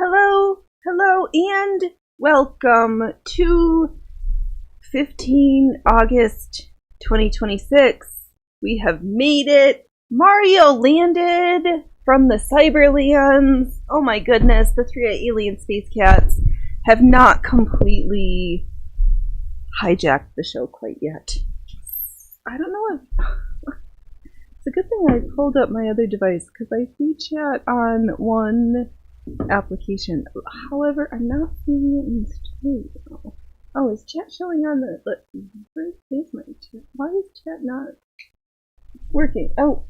Hello, and welcome to 15 August 2026. We have made it. Mario landed from the Cyberlands. Oh my goodness, the three alien space cats have not completely hijacked the show quite yet. I don't know if... It's a good thing I pulled up my other device because I see chat on one application. However, I'm not seeing it in studio. Oh, is chat showing on the... Where is my chat? Why is chat not working? Oh,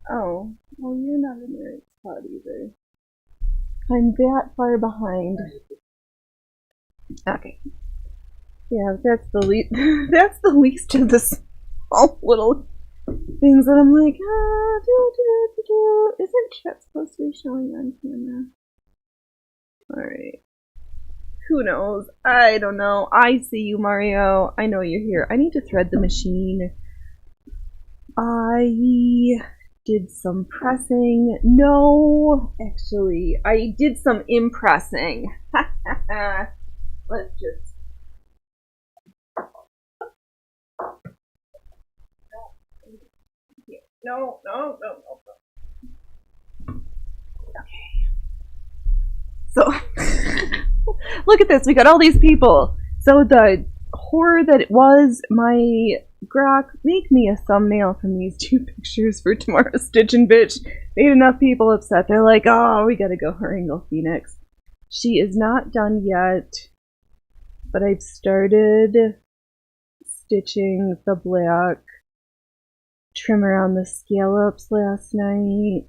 well, you're not in the right spot either. I'm that far behind. Okay. Yeah, that's the least. That's the least of the small little things that I'm like, Isn't chat supposed to be showing on camera? Alright. Who knows? I don't know. I see you, Mario. I know you're here. I need to thread the machine. I did some pressing. No, actually, I did some impressing. Let's just... No. Okay. So, look at this. We got all these people. So the horror that it was, my Grok, make me a thumbnail from these two pictures for tomorrow's Stitch and Bitch. Made enough people upset. They're like, oh, we gotta go Harangle Phoenix. She is not done yet, but I've started stitching the black trim around the scallops last night.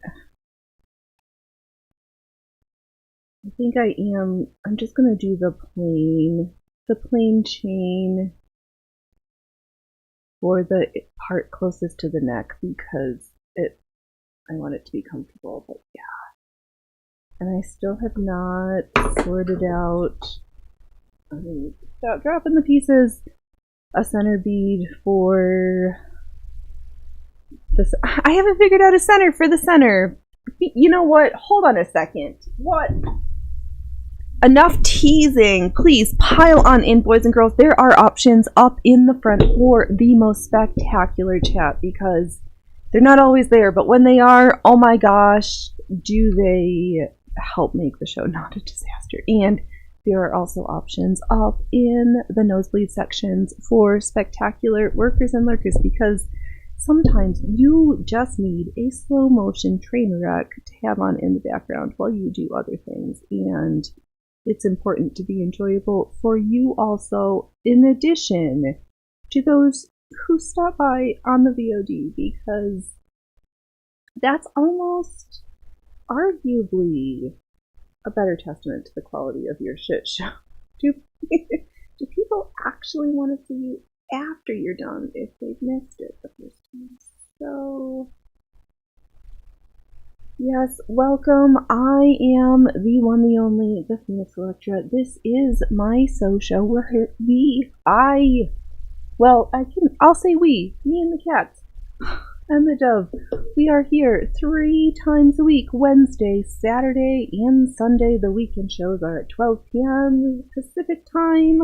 I think I'm just gonna do the plain chain for the part closest to the neck because I want it to be comfortable, but yeah. And I still have not sorted out, without dropping the pieces, a center bead for this. I haven't figured out a center for the center. You know what? Hold on a second. What? Enough teasing. Please pile on in, boys and girls. There are options up in the front for the most spectacular chat because they're not always there, but when they are, oh my gosh, do they help make the show not a disaster. And there are also options up in the nosebleed sections for spectacular workers and lurkers because sometimes you just need a slow motion train wreck to have on in the background while you do other things. And it's important to be enjoyable for you also, in addition to those who stop by on the VOD, because that's almost arguably a better testament to the quality of your shit show. Do people actually want to see you after you're done if they've missed it the first time? So, yes, welcome. I am the one, the only, the Phoenix Electra. This is my show where I'll say we, me and the cats, and the dove. We are here 3 times a week, Wednesday, Saturday, and Sunday. The weekend shows are at 12 p.m. Pacific time,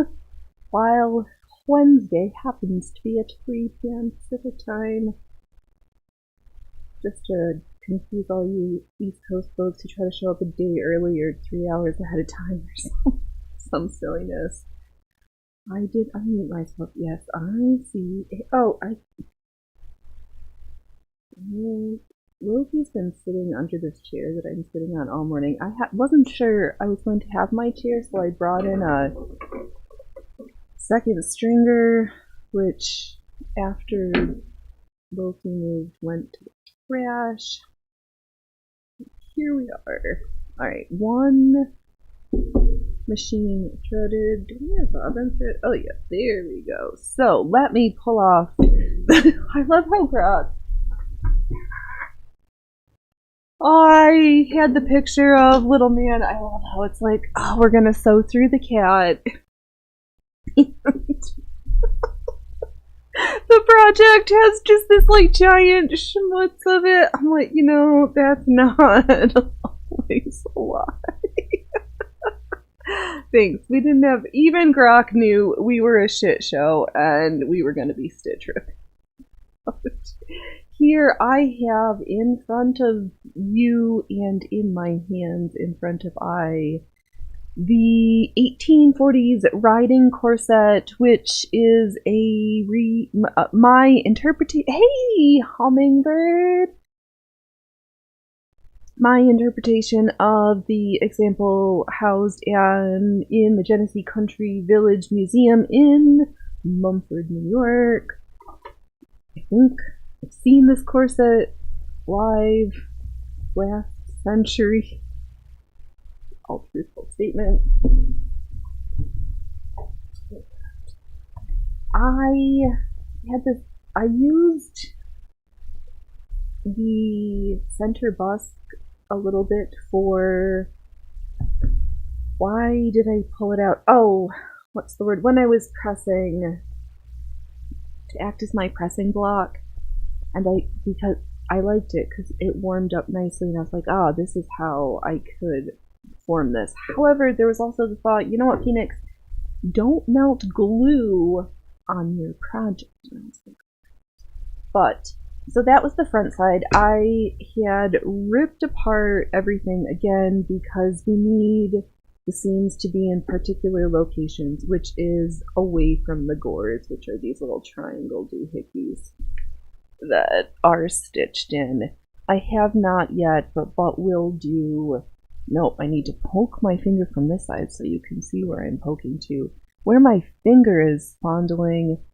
while Wednesday happens to be at 3 p.m. Pacific time. Just to confuse all you East Coast folks who try to show up a day early or 3 hours ahead of time or some silliness. I did unmute myself. Yes, I see. Loki's been sitting under this chair that I'm sitting on all morning. I wasn't sure I was going to have my chair, so I brought in a second stringer, which after Loki moved went to the trash. Here we are. Alright, one machine threaded. Do we have bobbin thread? Oh yeah, there we go. So let me pull off. I love how Grok. I had the picture of little man. I love how it's like, oh, we're gonna sew through the cat. The project has just this like giant schmutz of it. I'm like, that's not Thanks a lot. Thanks. We didn't have, even Grok knew we were a shit show and we were going to be stitch ripping. Here I have in front of you and in my hands in front of I the 1840's riding corset, which is a my interpretation. Hey, hummingbird! My interpretation of the example housed in the Genesee Country Village Museum in Mumford, New York. I think I've seen this corset live last century. All truthful statement. I used the center bust a little bit for, why did I pull it out? Oh, what's the word? When I was pressing, to act as my pressing block, and because I liked it because it warmed up nicely, and I was like, ah, this is how I could form this. However, there was also the thought, you know what, Phoenix, don't melt glue on your project. But so that was the front side. I had ripped apart everything again because we need the seams to be in particular locations, which is away from the gores, which are these little triangle doohickeys that are stitched in. I have not yet, but will do. Nope, I need to poke my finger from this side so you can see where I'm poking to. Where my finger is fondling, I'm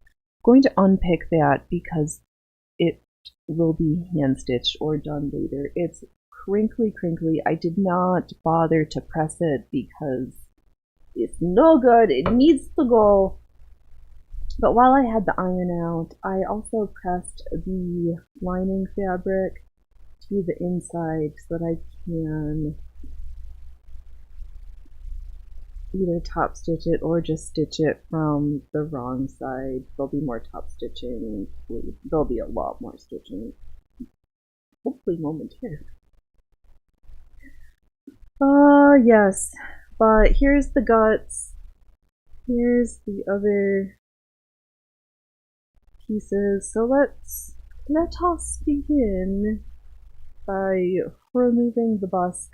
going to unpick that because it will be hand stitched or done later. It's crinkly. I did not bother to press it because it's no good. It needs to go. But while I had the iron out, I also pressed the lining fabric to the inside so that I can either top stitch it or just stitch it from the wrong side. There'll be more top stitching. There'll be a lot more stitching. Hopefully momentarily. Yes. But here's the guts. Here's the other pieces. So let us begin by removing the bust.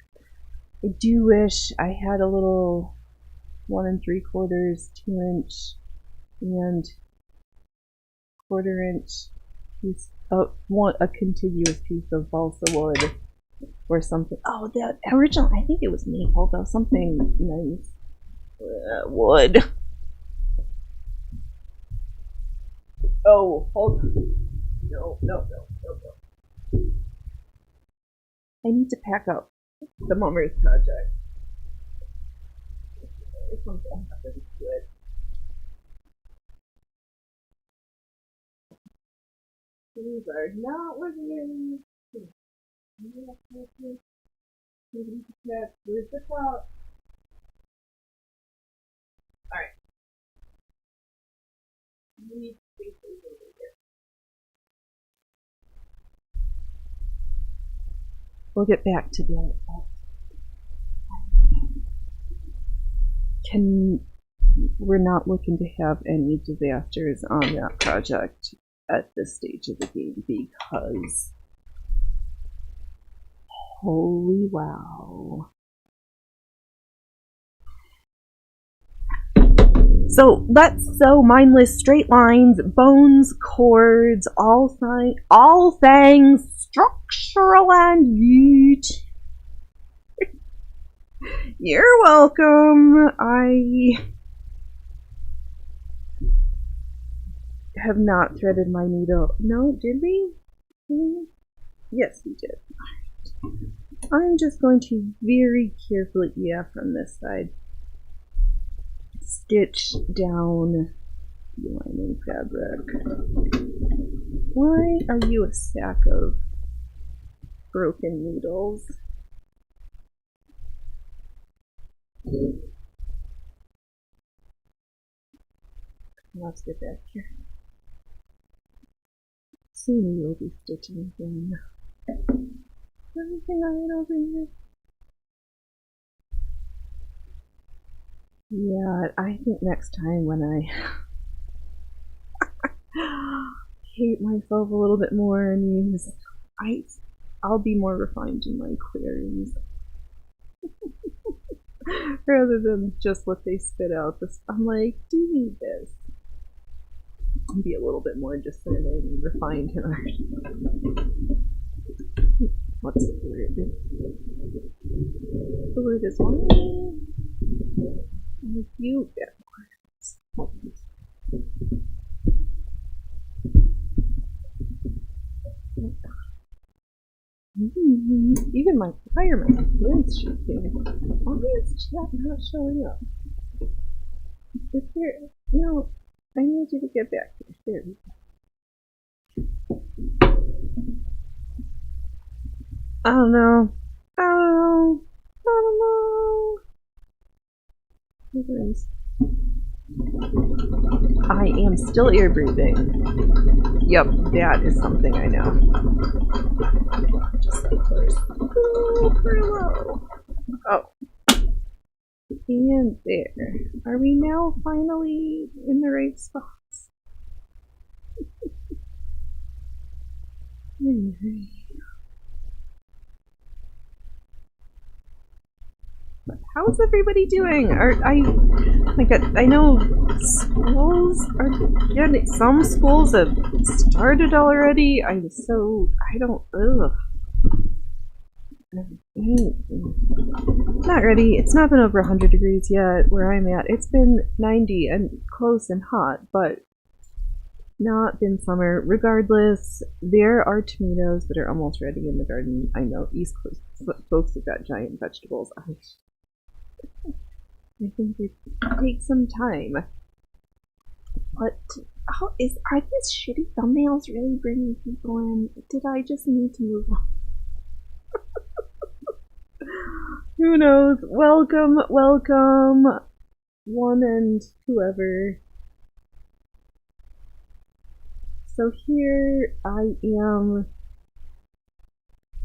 I do wish I had a little 1 3/4, 2-inch, and 1/4-inch piece of a contiguous piece of balsa wood or something. Oh, that original, I think it was maple though, something nice. Wood. Oh, hold on. No. I need to pack up the Mummers project. If something happens to it. These are not working. Where's the top? Alright. We'll get back to that. We're not looking to have any disasters on that project at this stage of the game because holy wow. So let's sew mindless straight lines, bones, chords, all things structural and yeet. You're welcome. I have not threaded my needle. No, did we? Yes, we did. I'm just going to very carefully, from this side, stitch down the lining fabric. Why are you a sack of broken needles? Let's get back here. Soon you'll be stitching again. Everything I had over here. Yeah, I think next time when I hate myself a little bit more and use ice, I'll be more refined in my queries rather than just what they spit out. I'm like, do you need this? And be a little bit more discerning and refined in our what's the word? The word is why you get more. Even my fireman is shaking. Why is chat not showing up? Is there no? I need you to get back here. There. I don't know. I don't know. I am still air breathing. Yep, that is something I know. Just super low. Oh. And there. Are we now finally in the right spots? How's everybody doing? I know schools are getting, some schools have started already. I don't, not ready. It's not been over 100 degrees yet where I'm at. It's been 90 and close and hot, but not been summer. Regardless, there are tomatoes that are almost ready in the garden. I know East Coast folks have got giant vegetables. I think it takes some time. But are these shitty thumbnails really bringing people in? Did I just need to move on? Who knows? Welcome, one and whoever. So here I am.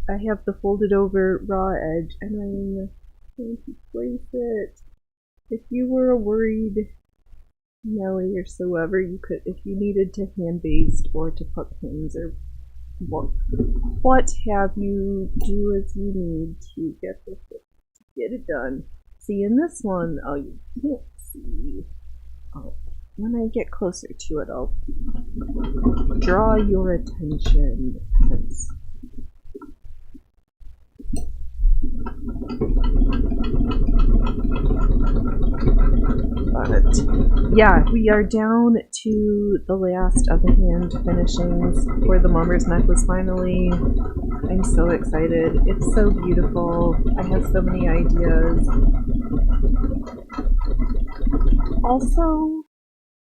I have the folded over raw edge, and I'm going to place it. If you were a worried Nelly or so ever, you could, if you needed to hand baste or to put pins or what have you, do as you need to get it done. See, in this one, oh, you can't see. Oh, when I get closer to it, I'll draw your attention. But yeah, we are down to the last of the hand finishings for the Mummer's necklace finally. I'm so excited. It's so beautiful. I have so many ideas. Also,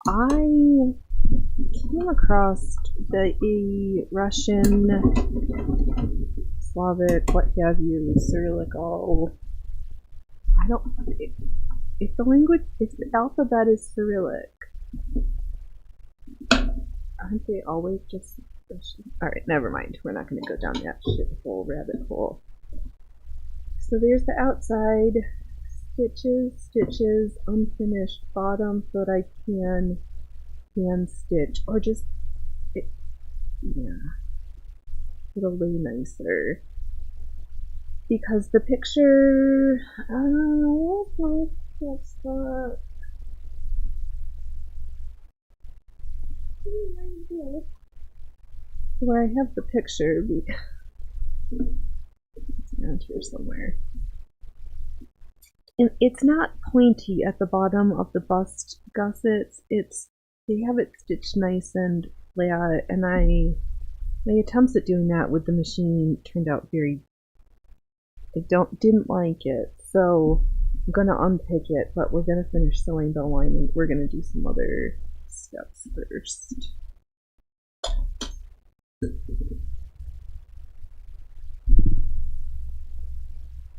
I came across the Russian, Slavic, what have you, Cyrillical. If the alphabet is Cyrillic, aren't they always just Russian? Alright, never mind. We're not going to go down that shithole rabbit hole. So there's the outside. Stitches, unfinished bottom so that I can hand stitch. Or just, it'll lay nicer. Because the picture, what's that? Where I have the picture, it's around here somewhere. And it's not pointy at the bottom of the bust gussets. They have it stitched nice and flat, and my attempts at doing that with the machine turned out didn't like it, so I'm gonna unpick it, but we're gonna finish sewing the lining. We're gonna do some other steps first.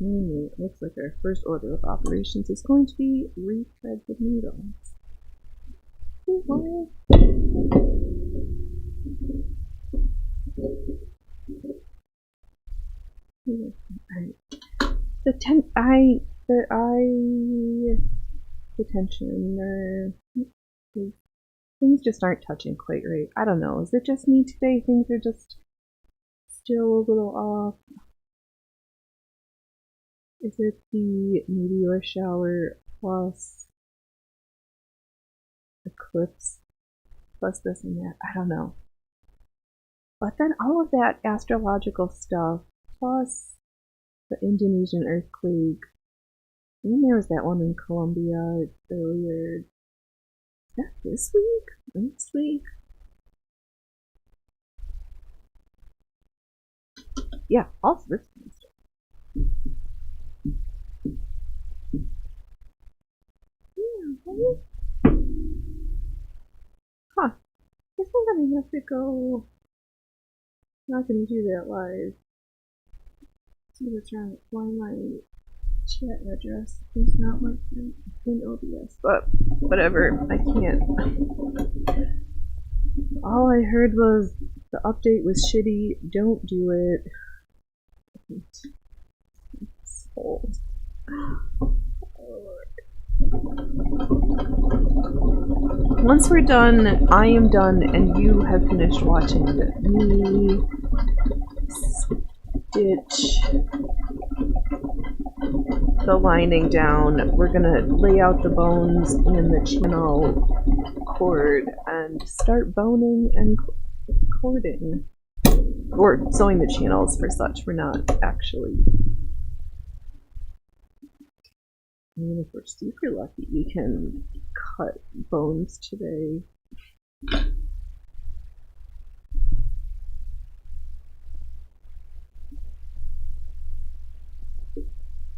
It looks like our first order of operations is going to be rethread the needles. the tension, or things just aren't touching quite right. I don't know. Is it just me today? Things are just still a little off. Is it the meteor shower plus eclipse plus this and that? I don't know. But then all of that astrological stuff plus the Indonesian earthquake. And there was that one in Colombia earlier. Is that this week? Next week? Yeah, all sorts of stuff. Yeah, huh. I guess I'm gonna have to go. I'm not gonna do that live. See what's wrong. Why my chat address is not working in OBS, but whatever. I can't. All I heard was the update was shitty. Don't do it. Sold. Once we're done, I am done, and you have finished watching me stitch the lining down. We're gonna lay out the bones in the channel cord and start boning and cording. Or sewing the channels for such. We're not actually. I mean, if we're super lucky, we can cut bones today.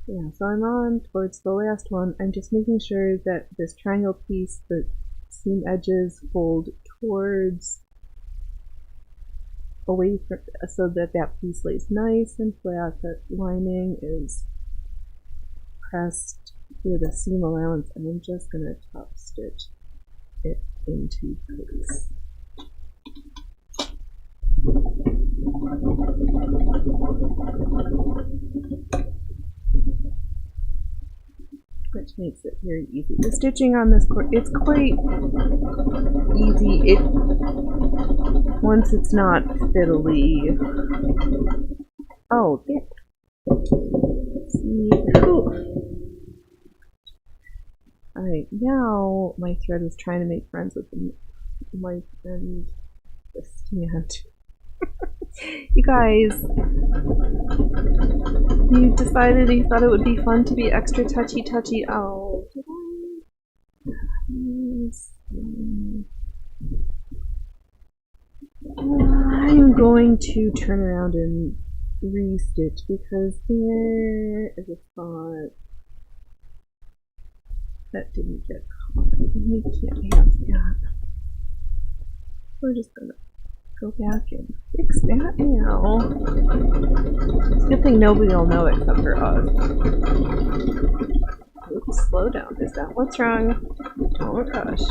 Yeah, so I'm on towards the last one. I'm just making sure that this triangle piece, the seam edges fold towards away from, so that that piece lays nice and flat. That lining is pressed with a seam allowance, and I'm just gonna top stitch it into place. Which makes it very easy. The stitching on this cord, it's quite easy. Once it's not fiddly. Oh, there. See, alright, now my thread is trying to make friends with the mic and the stand. You guys, you decided you thought it would be fun to be extra touchy. Oh, did I? I'm going to turn around and re-stitch because there is a spot that didn't get caught. We can't have that. We're just gonna go back and fix that now. It's a good thing nobody will know except for us. Oops, slow down. Is that what's wrong? Don't rush.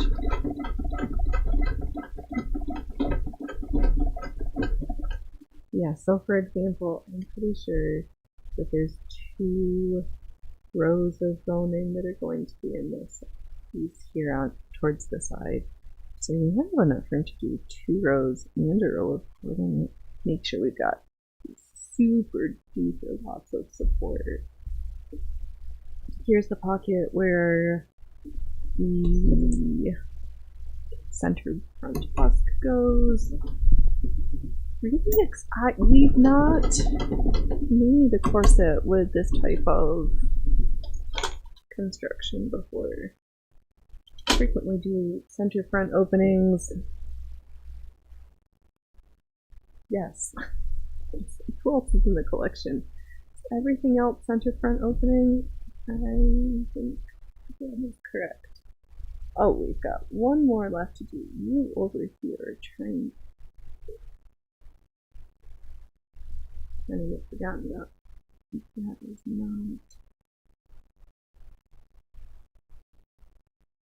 Yeah, so for example, I'm pretty sure that there's 2 rows of boning that are going to be in this piece here out towards the side. So we have enough room to do 2 rows and a row of boning. Make sure we've got super duper lots of support. Here's the pocket where the center front busk goes. We've not made a corset with this type of construction before. Frequently do center front openings. Yes. Who else is in the collection? Everything else center front opening? I think that is correct. Oh, we've got one more left to do. You over here are trying to get forgotten about. That is not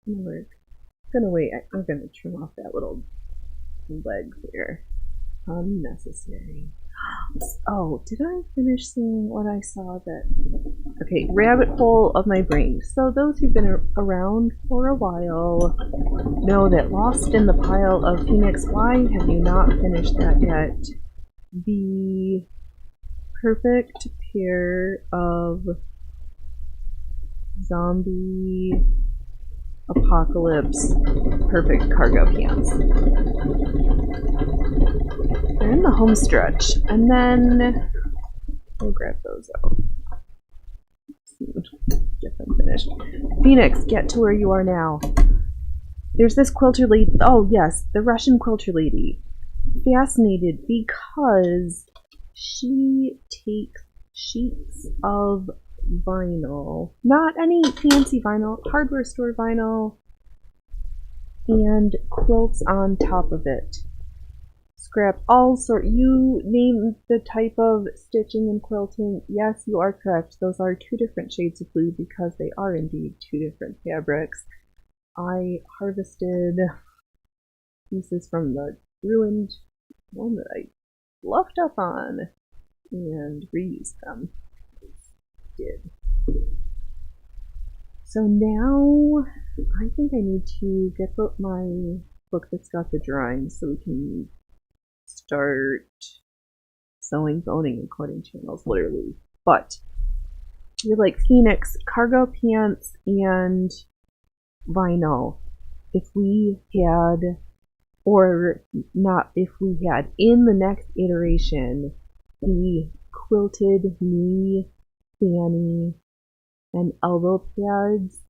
gonna work. I'm gonna wait. I'm gonna trim off that little leg there. Unnecessary. Oh, did I finish seeing what I saw that Okay, rabbit hole of my brain. So those who've been around for a while know that Lost in the Pile of Phoenix, why have you not finished that yet? The perfect pair of zombie apocalypse perfect cargo pants. They're in the home stretch, and then we'll grab those out. Get them finished. Phoenix, get to where you are now. There's this quilter lady. Oh, yes, the Russian quilter lady. Fascinated because she takes sheets of vinyl, not any fancy vinyl, hardware store vinyl, and quilts on top of it. Scrapped all sort. You name the type of stitching and quilting. Yes, you are correct. Those are two different shades of blue because they are indeed two different fabrics. I harvested pieces from the ruined one that I fluffed up on and reused them. Did. So now I think I need to get my book that's got the drawings so we can start sewing, boning, and cording channels, literally. But you're like, Phoenix, cargo pants and vinyl. If we had, or not if we had, in the next iteration, the quilted knee, fanny, and elbow pads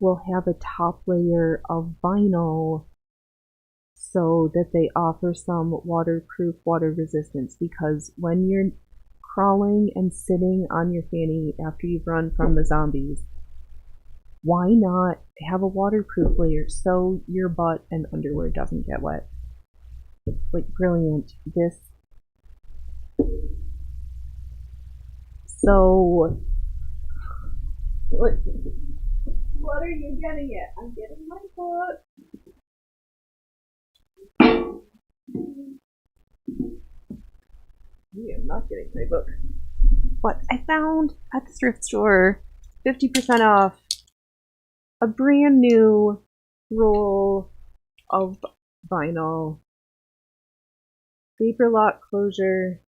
will have a top layer of vinyl so that they offer some waterproof, water resistance, because when you're crawling and sitting on your fanny after you've run from the zombies, why not have a waterproof layer so your butt and underwear doesn't get wet? Like, brilliant. This. So, what are you getting at? I'm getting my book. We are not getting my book. But I found at the thrift store 50% off a brand new roll of vinyl, paper lock closure,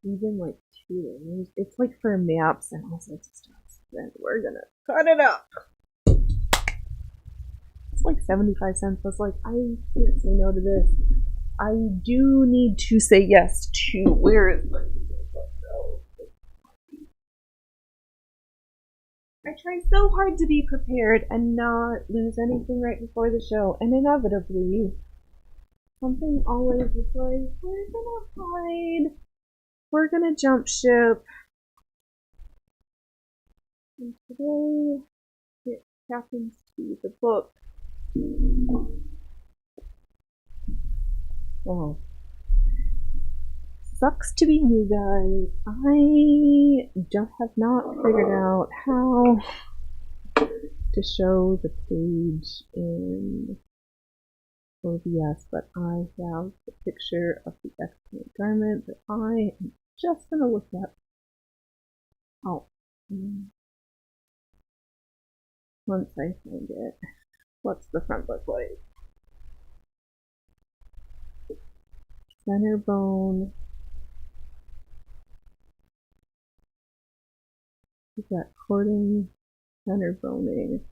even like 2 layers. It's like for maps and all sorts of stuff. Then we're gonna cut it up. It's like 75 cents. I was like, I can't say no to this. I do need to say yes to where is my I try so hard to be prepared and not lose anything right before the show, and inevitably, something always is like, we're gonna hide, we're gonna jump ship, and today it happens to be the book. Oh. Sucks to be you guys. I have not figured out how to show the page in OBS, but I have the picture of the excellent garment that I am just gonna look at. Oh, once I find it, what's the front look like? Center bone. We've got cording, center boning.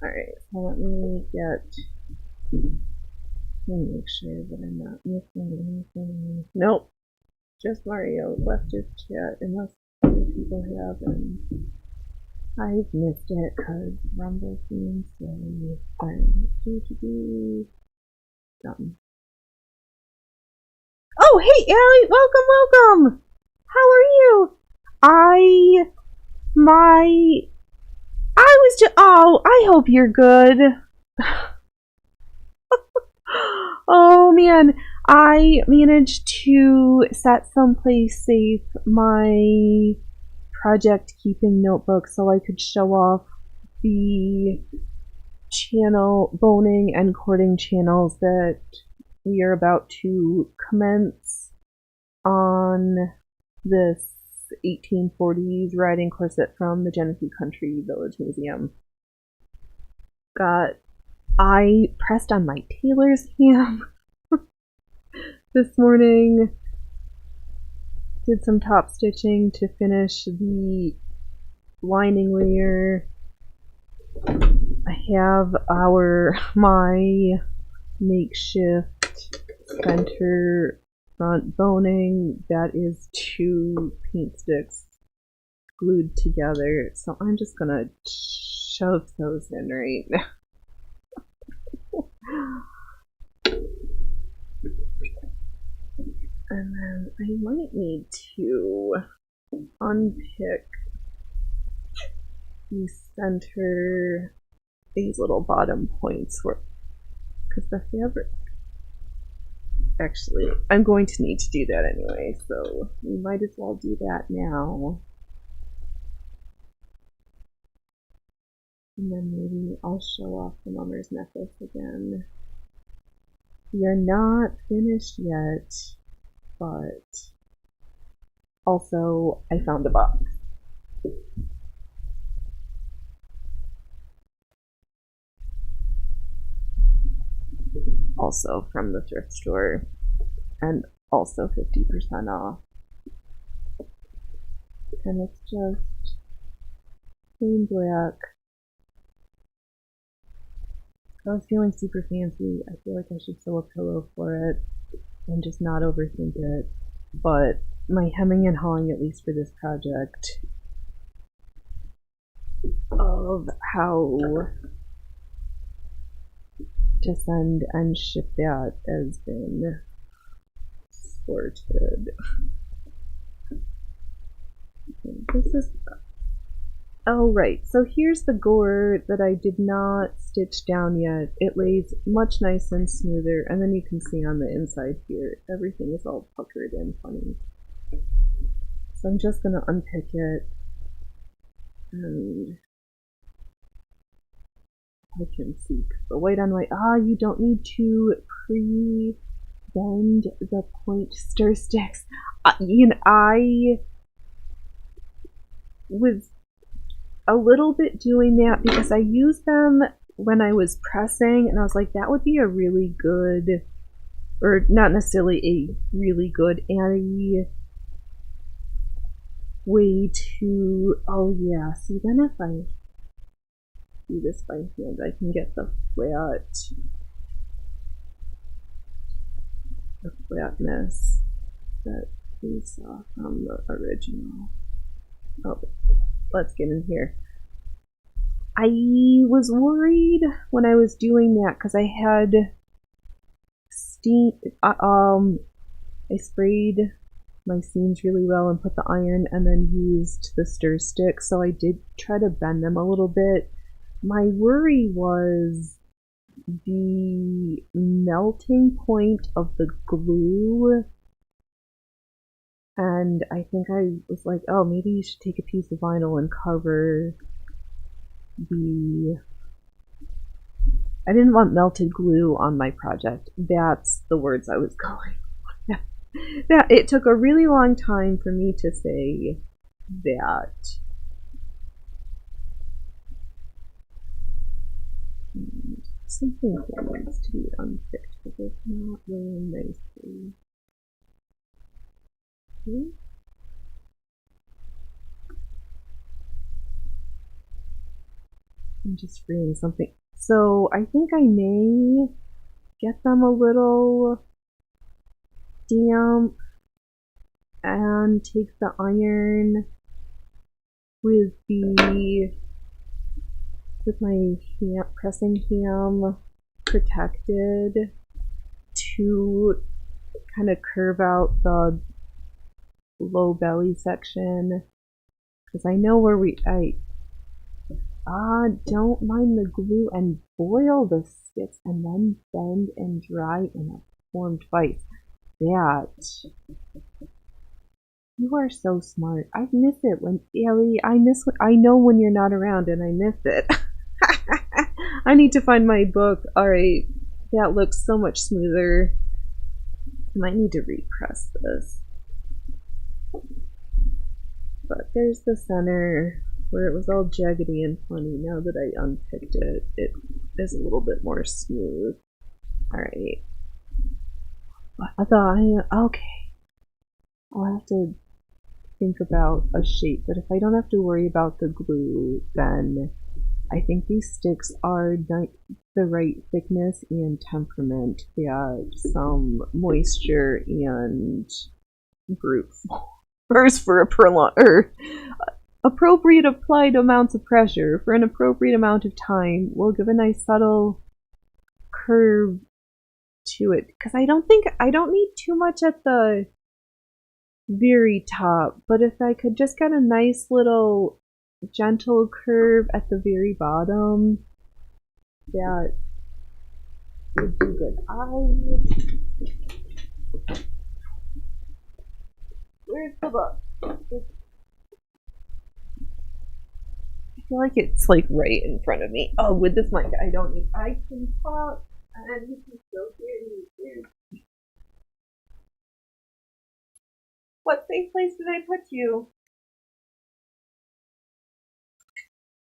Alright, so let me make sure that I'm not missing anything. Nope. Just Mario left his chat, unless other people have, and I've missed it because Rumble seems silly. I'm due to be done. Oh, hey, Allie! Welcome! How are you? I hope you're good. Oh man, I managed to set someplace safe my project keeping notebook so I could show off the channel boning and cording channels that we are about to commence on this 1840's riding corset from the Genesee Country Village Museum. I pressed on my tailor's ham this morning. Did some top stitching to finish the lining layer. I have my makeshift center front boning. That is 2 paint sticks glued together. So I'm just gonna shove those in right now. And then I might need to unpick the center, these little bottom points, because the fabric, actually, I'm going to need to do that anyway, so we might as well do that now. And then maybe I'll show off the mummer's necklace again. We are not finished yet, but also I found a box. Also from the thrift store, and also 50% off. And it's just plain black. I was feeling super fancy. I feel like I should sew a pillow for it and just not overthink it. But my hemming and hawing, at least for this project, of how to send and ship that has been sorted. This is, oh right, so here's the gore that I did not stitch down yet. It lays much nicer and smoother, and then you can see on the inside here, everything is all puckered and funny. So I'm just gonna unpick it, and I can see the white on white. You don't need to pre-bend the point stir sticks. I was a little bit doing that because I used them when I was pressing, and I was like, that would be a really good, or not necessarily a really good way to, oh yeah, see, then if I do this by hand, I can get the flatness that we saw from the original. Oh, let's get in here. I was worried when I was doing that because I had I sprayed my seams really well and put the iron and then used the stir stick, so I did try to bend them a little bit. My worry was the melting point of the glue, and I think I was like, oh, maybe you should take a piece of vinyl and cover the... I didn't want melted glue on my project. That's the words I was going with. That it took a really long time for me to say that. Something here needs to be unpicked, but it's not really nicely. Okay. I'm just freeing something. So I think I may get them a little damp and take the iron with my pressing ham protected to kind of curve out the low belly section, because I know where don't mind the glue and boil the sticks and then bend and dry in a formed vise. That, you are so smart. I miss it when, Ellie, I know when you're not around and I miss it. I need to find my book. Alright, that looks so much smoother. I might need to repress this. But there's the center where it was all jaggedy and funny. Now that I unpicked it, it is a little bit more smooth. Alright. Okay. I'll have to think about a shape, but if I don't have to worry about the glue, then I think these sticks are the right thickness and temperament that some moisture and brute force for appropriate applied amounts of pressure for an appropriate amount of time will give a nice subtle curve to it. Because I don't need too much at the very top, but if I could just get a nice little gentle curve at the very bottom, that would be good. Where's the book? I feel like it's like right in front of me. Oh, with this mic, I can talk and you can still hear me. What safe place did I put you?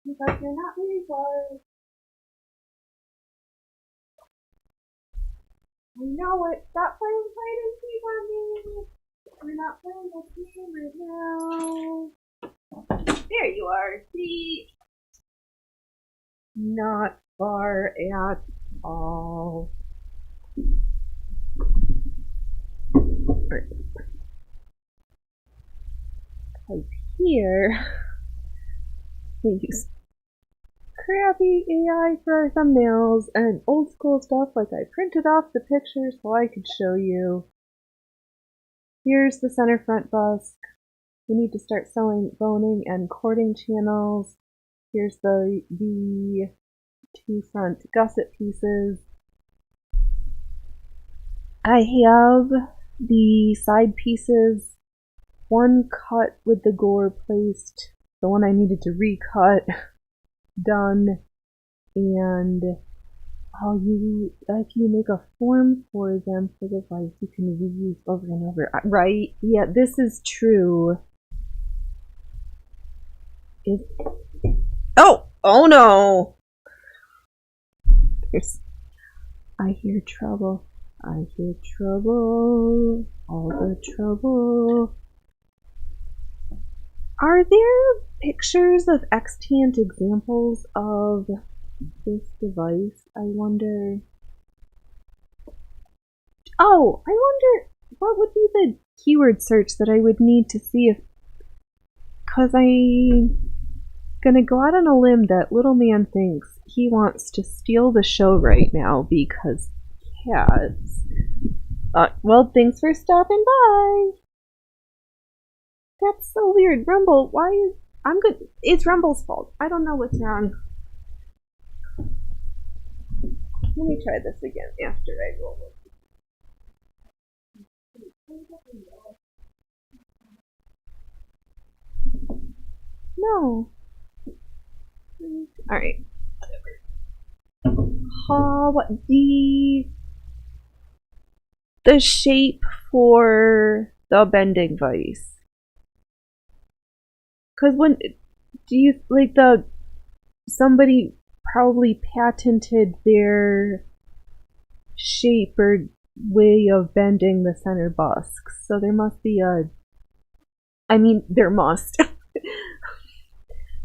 Because you're not very far. I know it. Stop playing hide and seek on me. We're not playing this game right now. There you are. See? Not far at all. Right. Like here, we use crappy AI for our thumbnails and old school stuff like I printed off the pictures so I could show you. Here's the center front busk. We need to start sewing boning and cording channels. Here's the two front gusset pieces. I have the side pieces, one cut with the gore placed, the one I needed to recut, done, and if you make a form for them for the device, you can reuse over and over. Right? Yeah, this is true. Oh no! I hear trouble. I hear trouble. All the trouble. Are there pictures of extant examples of this device? I wonder. Oh, I wonder what would be the keyword search that I would need to see if. Because I'm gonna go out on a limb that little man thinks he wants to steal the show right now because cats. Well, thanks for stopping by. That's so weird. Rumble, why is... I'm good. It's Rumble's fault. I don't know what's wrong. Let me try this again after I roll it. No. Alright. What the shape for the bending vise. Because when do you like somebody probably patented their shape or way of bending the center busks, so there must be there must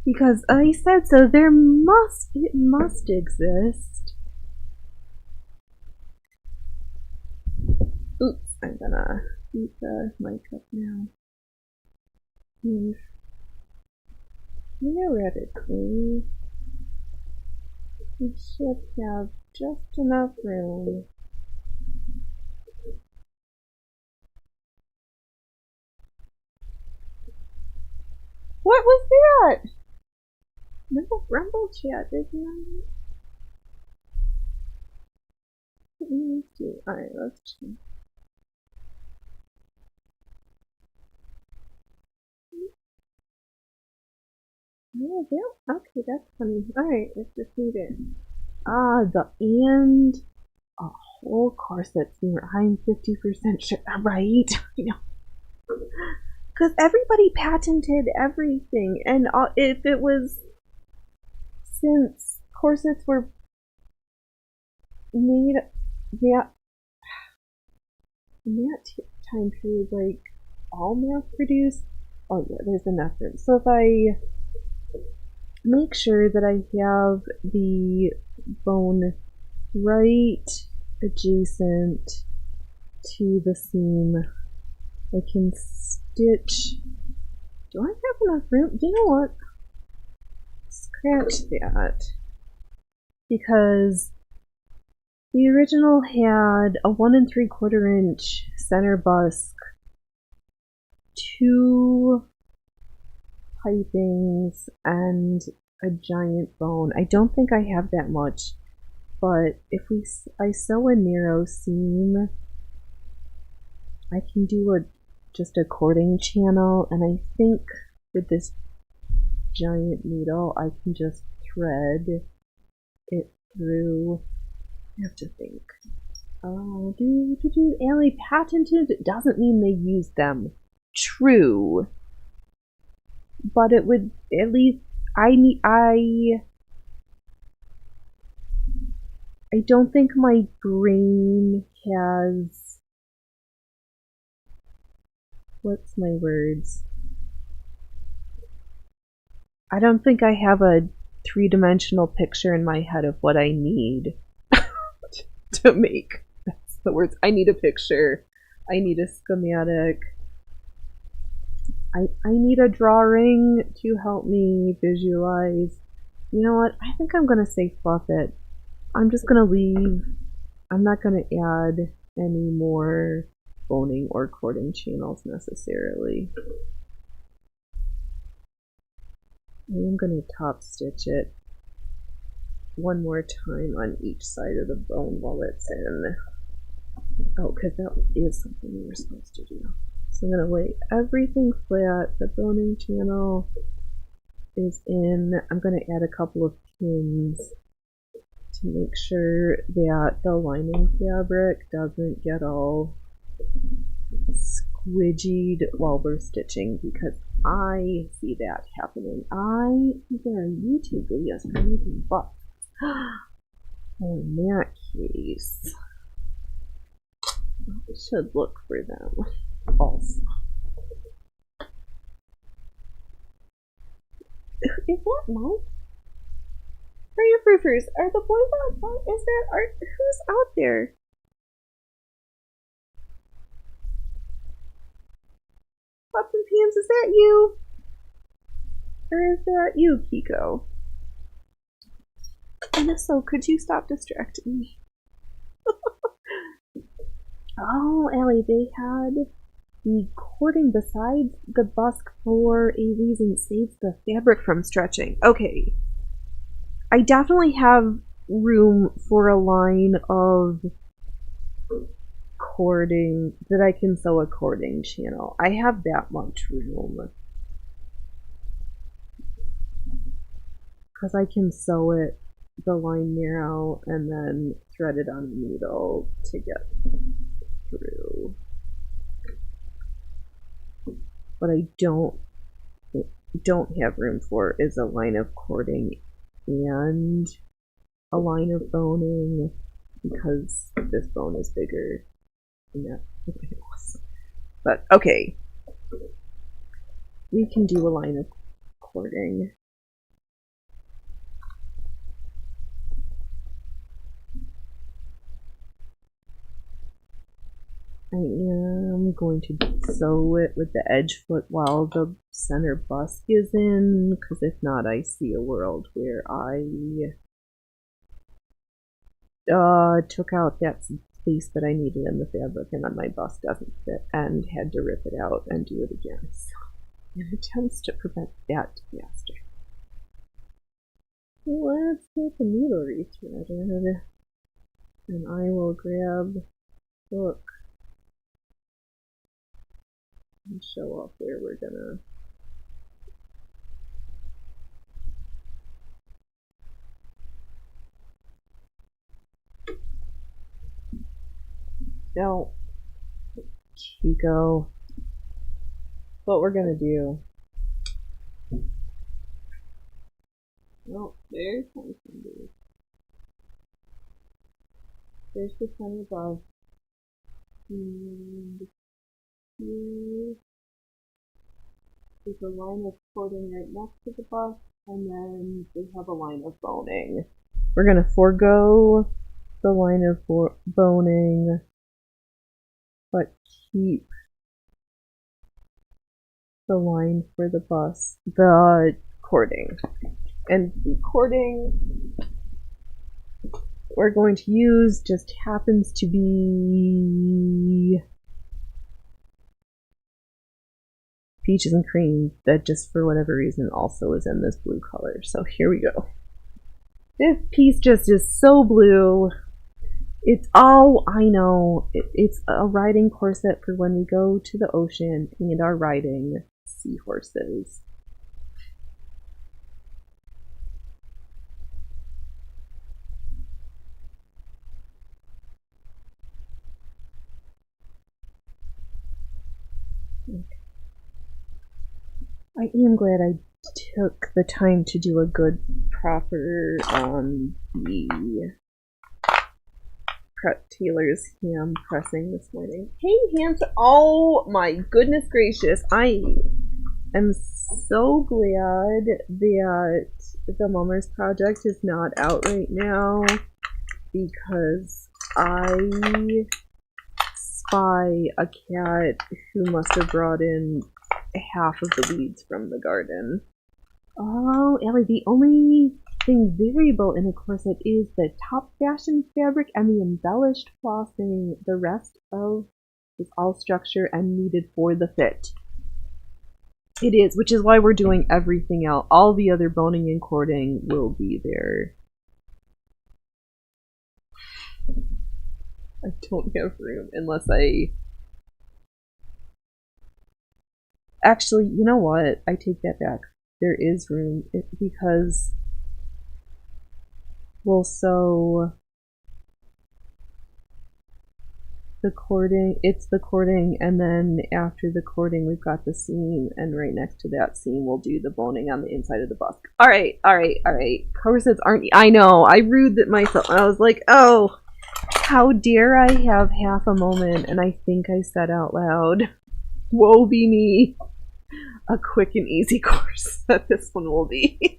because I said so. It must exist. Oops, I'm gonna keep the mic up now. Theoretically, we should have just enough room. What was that? No Rumble chat, isn't it? Alright, let's check. Oh, yeah. Okay, that's funny. Alright, let's just need it. A whole corset seam. I'm 50% sure. Right? Because everybody patented everything, and if it was since corsets were made that in that time period, like all mass produced. Oh yeah, there's enough room. So if I make sure that I have the bone right adjacent to the seam, I can stitch. Do I have enough room? You know what? Scratch that. Because the original had a 1 3/4 inch center busk, 2 pipings, and a giant bone. I don't think I have that much, but if I sew a narrow seam, I can do just a cording channel, and I think with this giant needle I can just thread it through. I have to think. Oh, Allie patented doesn't mean they used them. True. But it would at least I don't think my brain has, what's my words? I don't think I have a 3-dimensional picture in my head of what I need to make. That's the words. I need a picture. I need a schematic. I need a drawing to help me visualize. You know what? I think I'm going to say fluff it. I'm just going to leave. I'm not going to add any more boning or cording channels necessarily. I'm going to top stitch it one more time on each side of the bone while it's in. Oh, because that is something we were supposed to do. So I'm going to lay everything flat. The boning channel is in. I'm going to add a couple of pins to make sure that the lining fabric doesn't get all squidgied while we're stitching, because I see that happening. There are YouTube videos for making bucks. In that case, I should look for them also. Is that Mike? Are you proofers? Are the boys outside? Is there art? Who's out there? Pops and Pans, is that you? Or is that you, Kiko? And if so, could you stop distracting me? Oh, Allie, they had the cording besides the busk for a reason saves the fabric from stretching. Okay. I definitely have room for a line of cording that I can sew a cording channel. I have that much room. Because I can sew it, the line narrow, and then thread it on a needle to get through. What I don't have room for is a line of cording and a line of boning, because this bone is bigger than that. But okay, we can do a line of cording. I am going to sew it with the edge foot while the center busk is in, because if not, I see a world where I took out that space that I needed in the fabric, and then my bust doesn't fit, and had to rip it out and do it again. So, in attempts to prevent that disaster. Let's get the needle rethreaded, and I will grab book and show off where we're gonna. No. Chico. what we're gonna do. Oh, there's something. There's the sun above. And here is a line of cording right next to the bus, and then we have a line of boning. We're gonna forego the line of boning, but keep the line for the bus, the cording. And the cording we're going to use just happens to be peaches and cream, that just for whatever reason also is in this blue color. So here we go. This piece just is so blue. It's, oh, I know. It's a riding corset for when we go to the ocean and are riding seahorses. I am glad I took the time to do a good, proper, the Taylor's ham pressing this morning. Hey, hands! Oh my goodness gracious! I am so glad that the Mummers Project is not out right now, because I spy a cat who must have brought in half of the weeds from the garden. Oh, Ellie, the only thing variable in a corset is the top fashion fabric and the embellished flossing. The rest of is all structure and needed for the fit. It is, which is why we're doing everything else. All the other boning and cording will be there. I don't have room unless I... Actually, you know what? I take that back. There is room, because we'll sew the cording, it's the cording, and then after the cording we've got the seam, and right next to that seam we'll do the boning on the inside of the bust. Alright. Corsets aren't, I know, I rued that myself. I was like, oh, how dare I have half a moment, and I think I said out loud, woe be me. A quick and easy course that this one will be.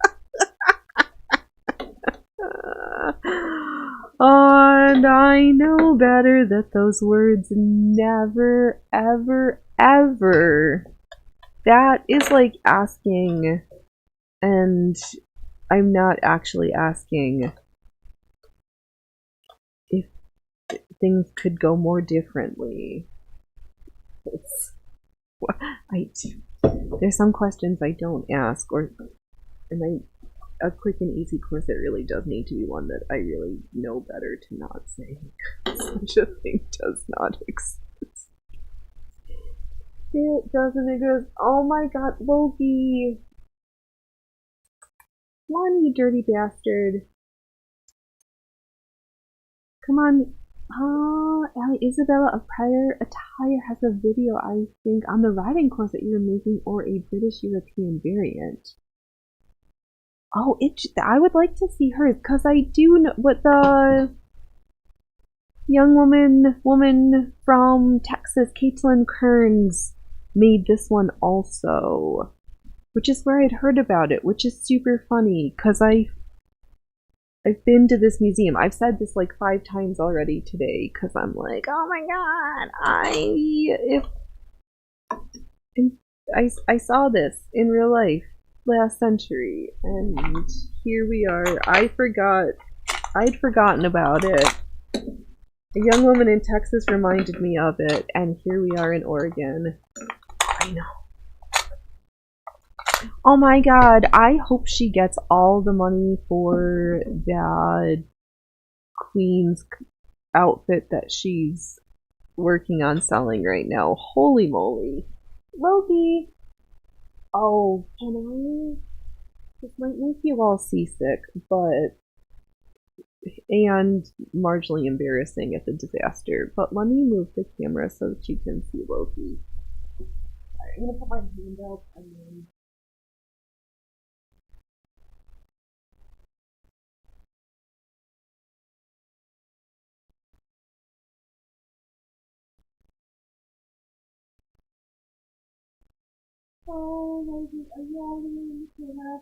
And I know better that those words never, ever, ever. That is like asking, and I'm not actually asking if things could go more differently. There's some questions I don't ask, a quick and easy course that really does need to be one that I really know better to not say. Such a thing does not exist. It doesn't exist. Oh my god, Loki! Come on, you dirty bastard. Come on. Isabella of Prior Attire has a video, I think, on the riding course that you're making, or a British European variant. Oh, I would like to see hers, because I do know what the young woman from Texas, Caitlin Kearns, made this one also, which is where I'd heard about it, which is super funny, because I've been to this museum. I've said this like 5 times already today, because I'm like, oh my god, I saw this in real life last century, and here we are. I'd forgotten about it. A young woman in Texas reminded me of it, and here we are in Oregon. I know. Oh my god, I hope she gets all the money for that Queen's outfit that she's working on selling right now. Holy moly. Loki! Oh, can I? This might make you all seasick, and marginally embarrassing at the disaster, but let me move the camera so that you can see Loki. I'm gonna put my hand up and then. Oh, maybe a yelling cat.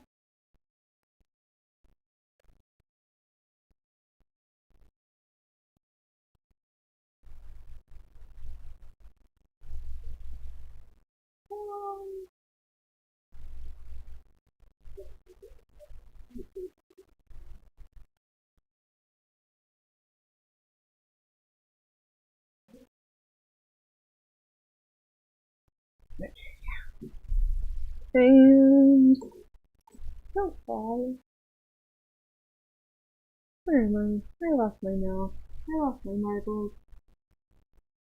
And don't fall. Where am I? I lost my mouse. I lost my marbles.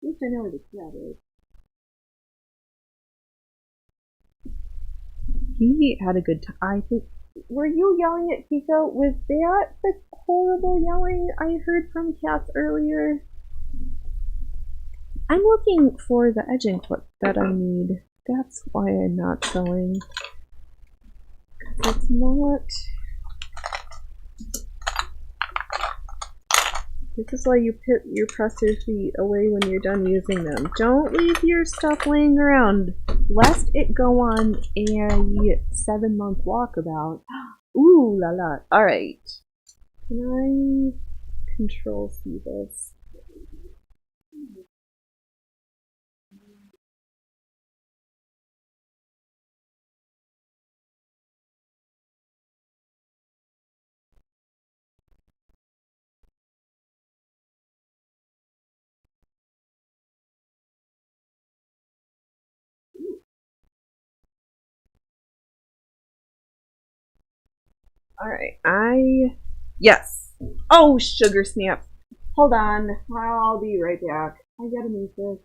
At least I know where the cat is. He had a good time. I think. Were you yelling at Kiko? Was that the horrible yelling I heard from cats earlier? I'm looking for the edging clip that I need. That's why I'm not showing. Because it's not. This is why you put your presser feet away when you're done using them. Don't leave your stuff laying around, lest it go on a 7-month walkabout. Ooh la la. Alright. Can I control C this? Alright, yes! Oh, sugar snap! Hold on, I'll be right back. I gotta move this.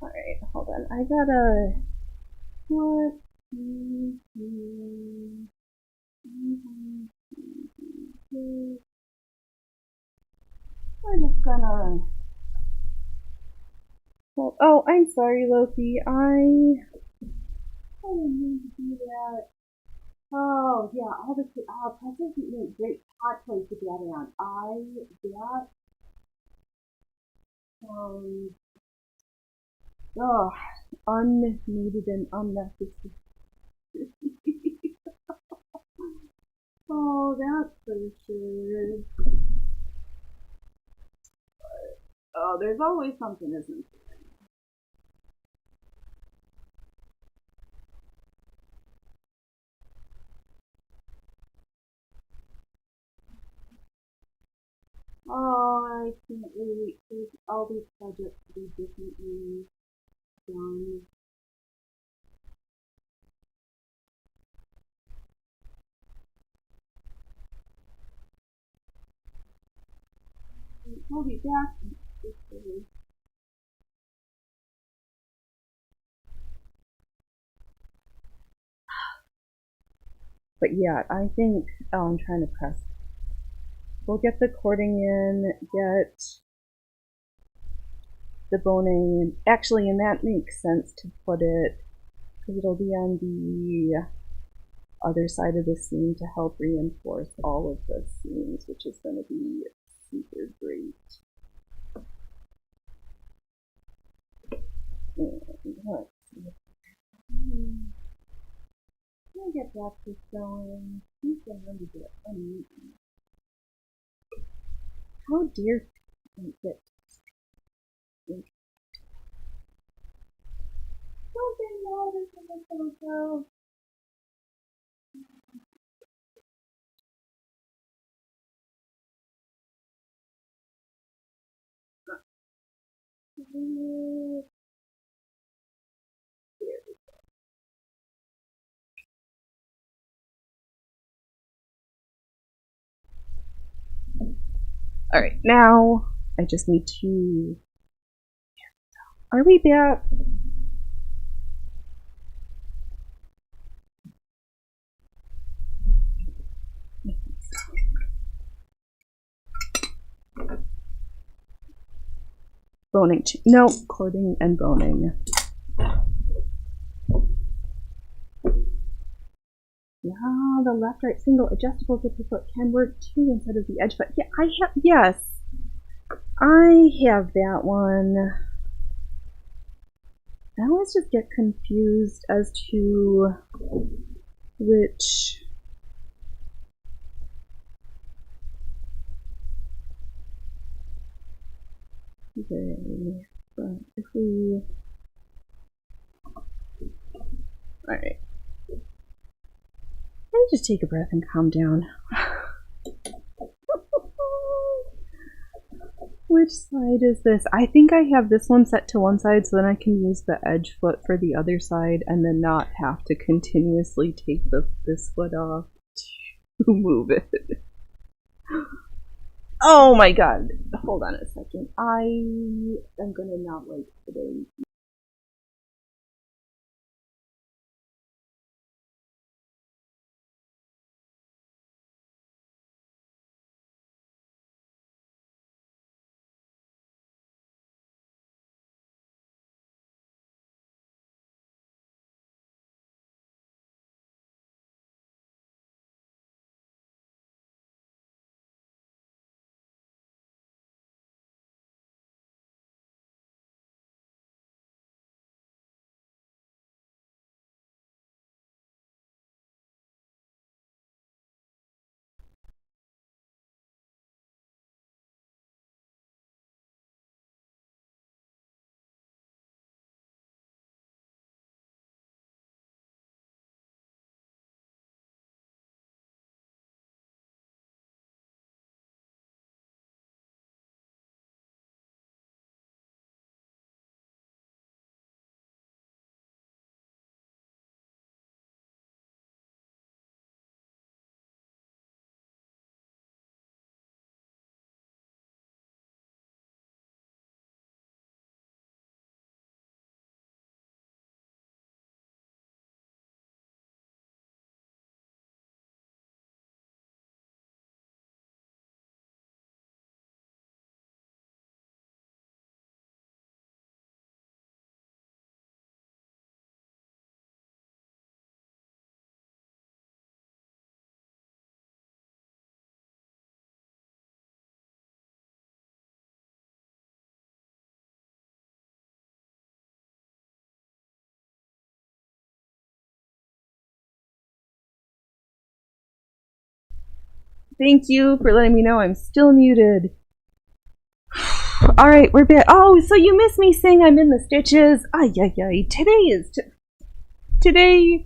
Alright, hold on. I gotta. What? We're just gonna. Oh, I'm sorry, Loki. I didn't mean to do that. Oh, yeah, all the presents make great hot toys to gather on. That sounds, oh, unneeded and unnecessary. Oh, that's for sure. Oh, there's always something, isn't there? Oh, I can't wait for all these projects to be differently done. I'll be back. But yeah, I think, oh, I'm trying to press. We'll get the cording in, get the boning in. Actually, and that makes sense to put it, because it'll be on the other side of the seam to help reinforce all of the seams, which is going to be super great. And let's see. Can I get breakfast going? Who's going to get unmute? How dare you get something water from the photo? Alright, now I just need to... Are we back? Boning. No, cording and boning. Yeah, the left-right single adjustable zipper foot can work too instead of the edge foot. Yeah, I have. Yes, I have that one. I always just get confused as to which. Okay, but if we. Alright. Let me just take a breath and calm down. Which side is this? I think I have this one set to one side so then I can use the edge foot for the other side and then not have to continuously take this foot off to move it. Oh my god. Hold on a second. I am gonna not like today. Thank you for letting me know I'm still muted. Alright, we're back. Oh, so you missed me saying I'm in the stitches. Ay, ay, ay. Today is today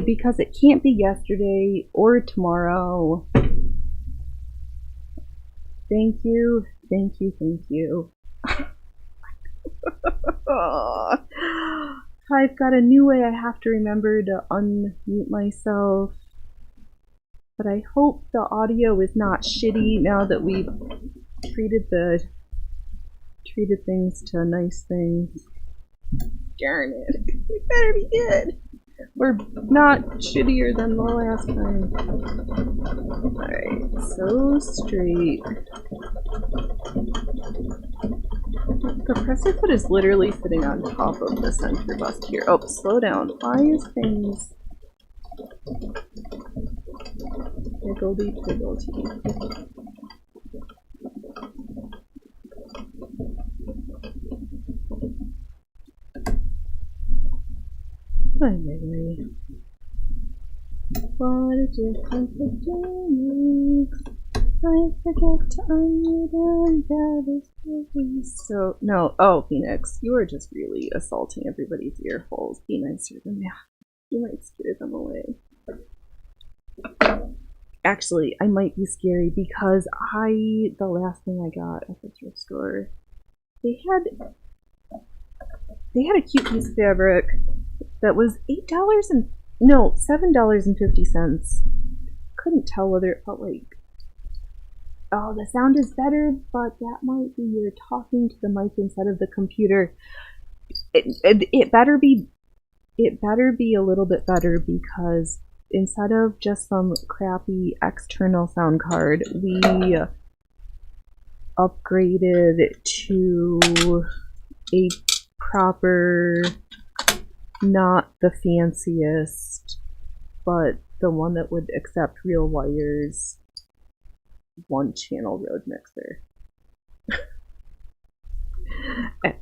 because it can't be yesterday or tomorrow. Thank you, thank you, thank you. I've got a new way I have to remember to unmute myself. But I hope the audio is not shitty now that we've treated things to nice things. Darn it. It better be good. We're not shittier than the last time. Alright, so straight. The presser foot is literally sitting on top of the center bust here. Oh, slow down. Why is things... Piggledy piggledy. of different things. I forget to unmute and that is really so. No, oh, Phoenix, you are just really assaulting everybody's ear holes. Be nicer than that. You might scare them away. Actually, I might be scary because the last thing I got at the thrift store, they had a cute piece of fabric that was $7.50. Couldn't tell whether it felt like, oh, the sound is better, but that might be you're talking to the mic instead of the computer. It better be a little bit better, because instead of just some crappy external sound card, we upgraded to a proper, not the fanciest, but the one that would accept real wires, 1-channel road mixer.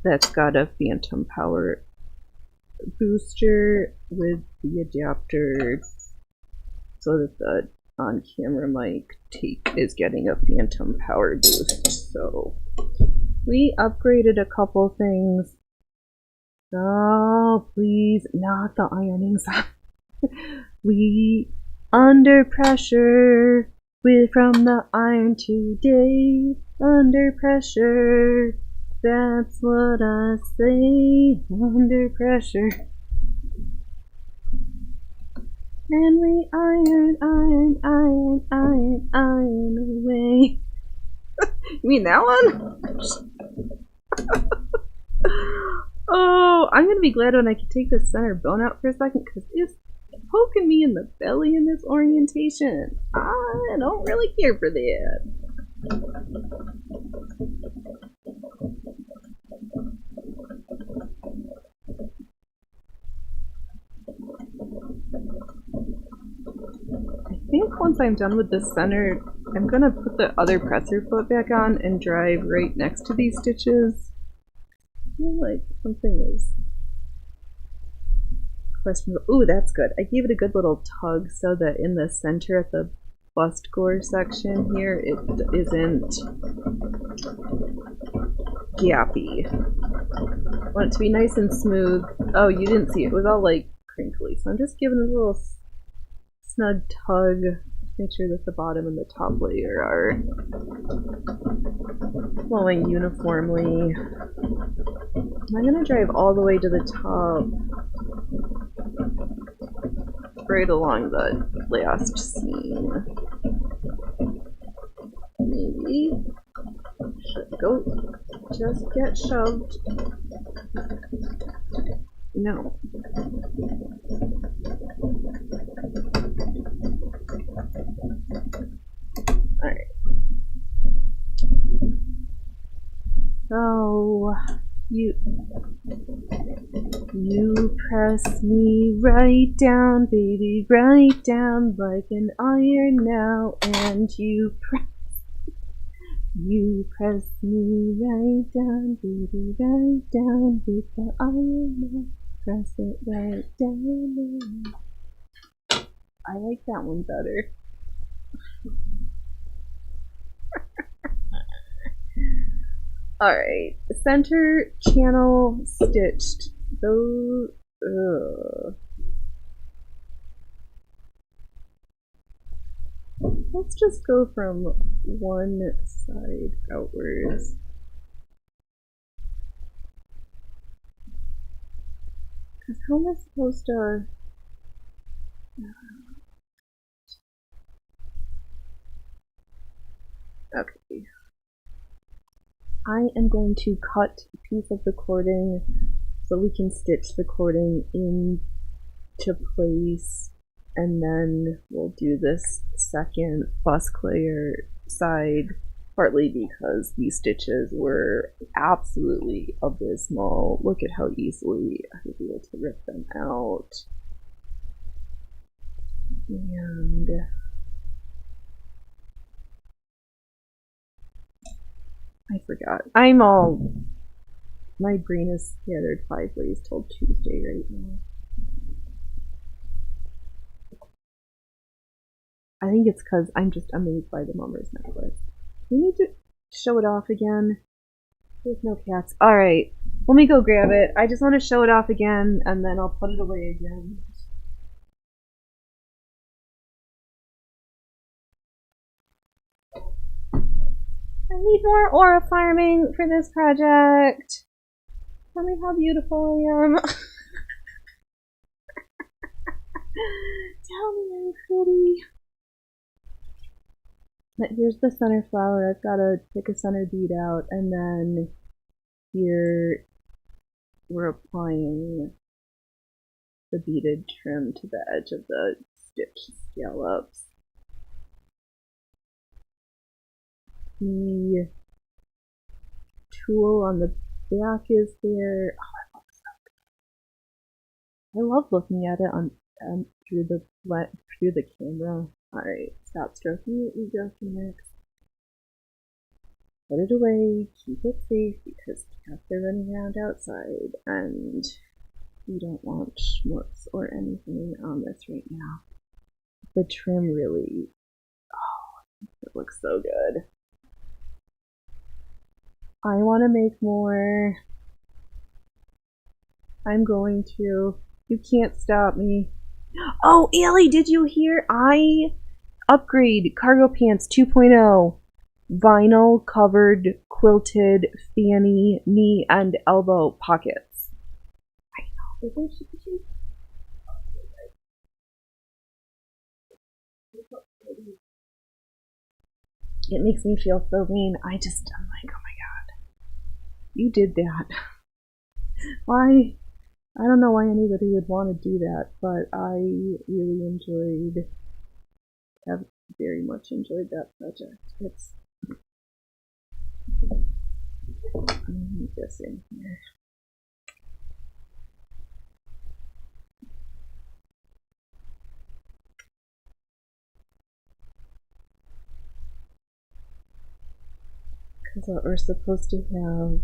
That's got a phantom power booster with the adapter so that the on-camera mic tape is getting a phantom power boost. So we upgraded a couple things. Oh, please, not the ironing side. We under pressure from the iron today. Under pressure. That's what I say, under pressure. And we iron away. You mean that one? Oh, I'm gonna be glad when I can take this center bone out for a second, because it's poking me in the belly in this orientation. I don't really care for that. I think once I'm done with the center, I'm gonna put the other presser foot back on and drive right next to these stitches. I feel like something is questionable. Ooh, that's good. I gave it a good little tug so that in the center at the bust gore section here, it isn't gappy. I want it to be nice and smooth. Oh, you didn't see it. It was all like crinkly. So I'm just giving it a little snug tug. Make sure that the bottom and the top layer are flowing uniformly. I'm going to drive all the way to the top, right along the last seam. Maybe should go just get shoved. No. Alright. So you press me right down, baby, right down like an iron now, and you press me right down, baby, right down with the iron now. Press it right down. I like that one better. Alright, center channel stitched. Those. Let's just go from one side outwards. Because how am I supposed to... Okay. I am going to cut a piece of the cording so we can stitch the cording into place, and then we'll do this second busk layer side, partly because these stitches were absolutely abysmal. Look at how easily I was able to rip them out. And I forgot. My brain is scattered 5 ways till Tuesday right now. I think it's because I'm just amazed by the mummer's necklace. We need to show it off again. There's no cats. Alright, let me go grab it. I just want to show it off again, and then I'll put it away again. I need more aura farming for this project. Tell me how beautiful I am. Tell me I'm pretty. But here's the center flower. I've got to pick a center bead out, and then here we're applying the beaded trim to the edge of the stitch scallops. The tool on the back is there. Oh, I love looking at it on through the camera. Alright, stop stroking it, ego next. Put it away, keep it safe because cats are running around outside and we don't want schmutz or anything on this right now. The trim really, oh, it looks so good. I want to make more. I'm going to. You can't stop me. Oh, Allie, did you hear? I upgrade cargo pants 2.0. Vinyl covered quilted fanny, knee, and elbow pockets. I know. It makes me feel so mean. I'm like, oh my god. You did that. Why? I don't know why anybody would want to do that, but I really have very much enjoyed that project. It's, I'm guessing here. Because what we're supposed to have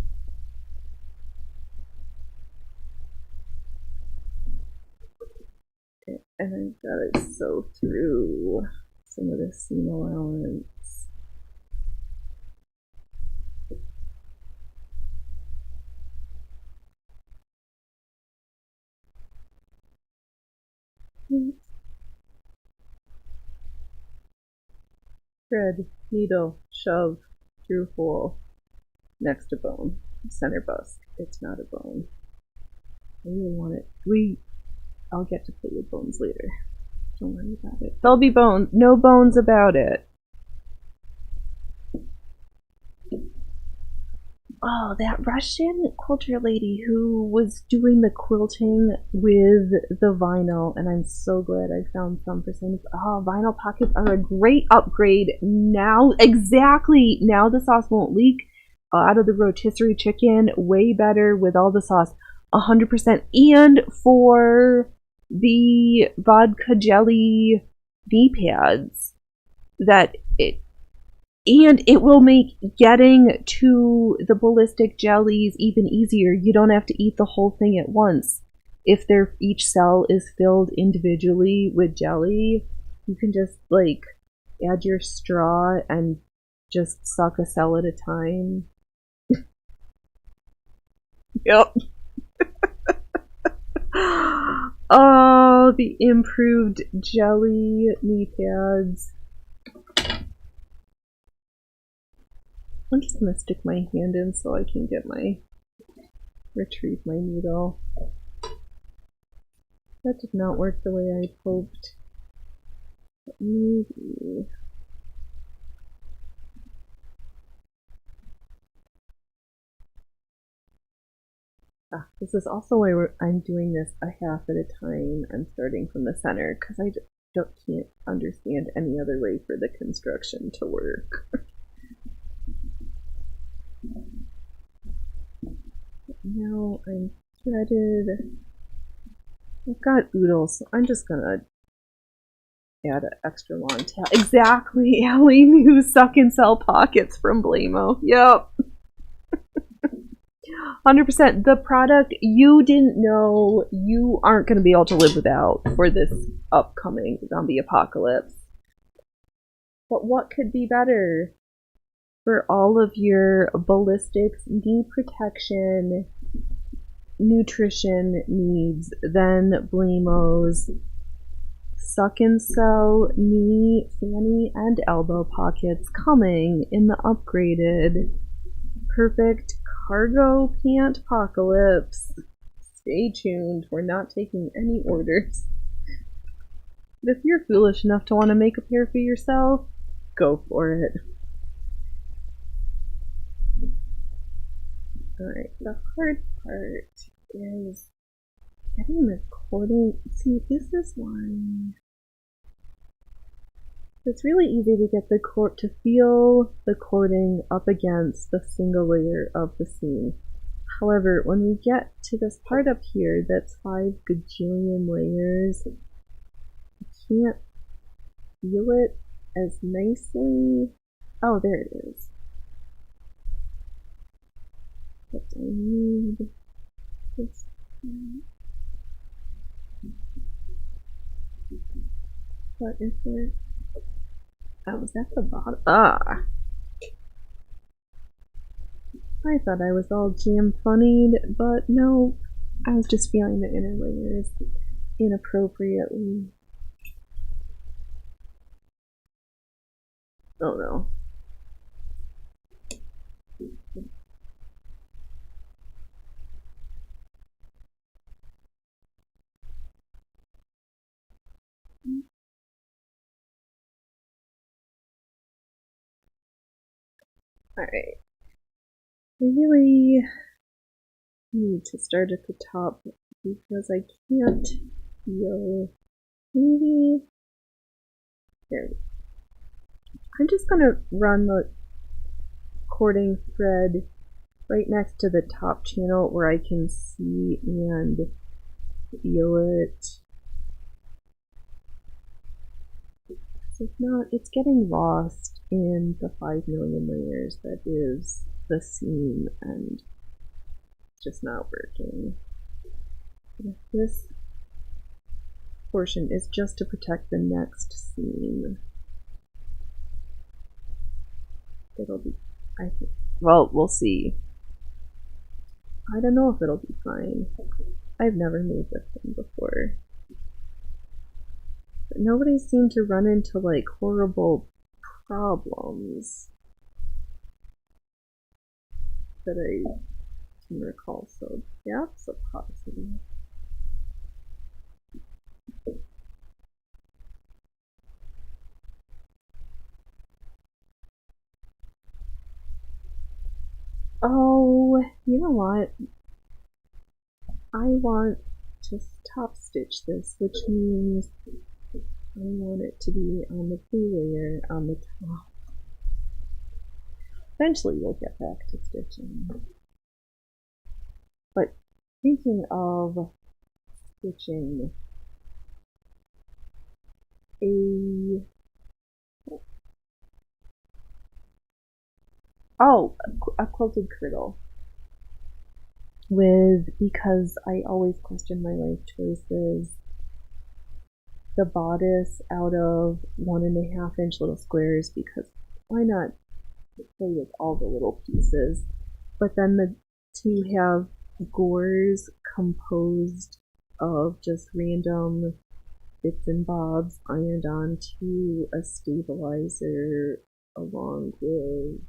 and I've got to sew through some of the seam allowance. Thread, needle, shove, through hole, next to bone, center bust. It's not a bone. I really want it. I'll get to play with bones later. Don't worry about it. There'll be bones. No bones about it. Oh, that Russian quilter lady who was doing the quilting with the vinyl, and I'm so glad I found some for some. Oh, vinyl pockets are a great upgrade now. Exactly. Now the sauce won't leak out of the rotisserie chicken. Way better with all the sauce. 100%. And for the vodka jelly knee pads, it will make getting to the ballistic jellies even easier. You don't have to eat the whole thing at once. If each cell is filled individually with jelly, you can just like add your straw and just suck a cell at a time. Yep. Oh, the improved jelly knee pads. I'm just gonna stick my hand in so I can retrieve my needle. That did not work the way I'd hoped. But maybe. This is also why I'm doing this a half at a time. I'm starting from the center because I can't understand any other way for the construction to work. Now I'm threaded. I've got oodles, so I'm just gonna add an extra long tail. Exactly, Allie knew suck and sell pockets from Blamo. Yep. 100%. The product you didn't know you aren't going to be able to live without for this upcoming zombie apocalypse. But what could be better for all of your ballistics, knee protection, nutrition needs than Blimo's suck and sew knee, fanny, and elbow pockets coming in the upgraded perfect cargo pant apocalypse. Stay tuned, we're not taking any orders. But if you're foolish enough to want to make a pair for yourself, go for it. Alright, the hard part is getting the cording. See, this is why it's really easy to get the cord to feel the cording up against the single layer of the seam. However, when we get to this part up here that's 5 gajillion layers, I can't feel it as nicely. Oh, there it is. But I need this. What is it? Oh, is that the bottom? Ah! I thought I was all jam-funnied, but no. I was just feeling the inner layers inappropriately. Oh no. Alright. I really need to start at the top because I can't feel. Maybe. There. I'm just gonna run the cording thread right next to the top channel where I can see and feel it. If not, it's getting lost in the 5 million layers that is the seam, and it's just not working. If this portion is just to protect the next seam, it'll be, I think, well, we'll see. I don't know if it'll be fine. I've never made this one before. But nobody seemed to run into like horrible problems that I can recall, so that's a positive. Oh, you know what? I want to top stitch this, which means I want it to be on the blue layer on the top. Eventually we'll get back to stitching. But thinking of stitching a quilted kirtle with, because I always question my life choices, the bodice out of 1.5 inch little squares, because why not play with all the little pieces, but then to have gores composed of just random bits and bobs ironed onto a stabilizer along with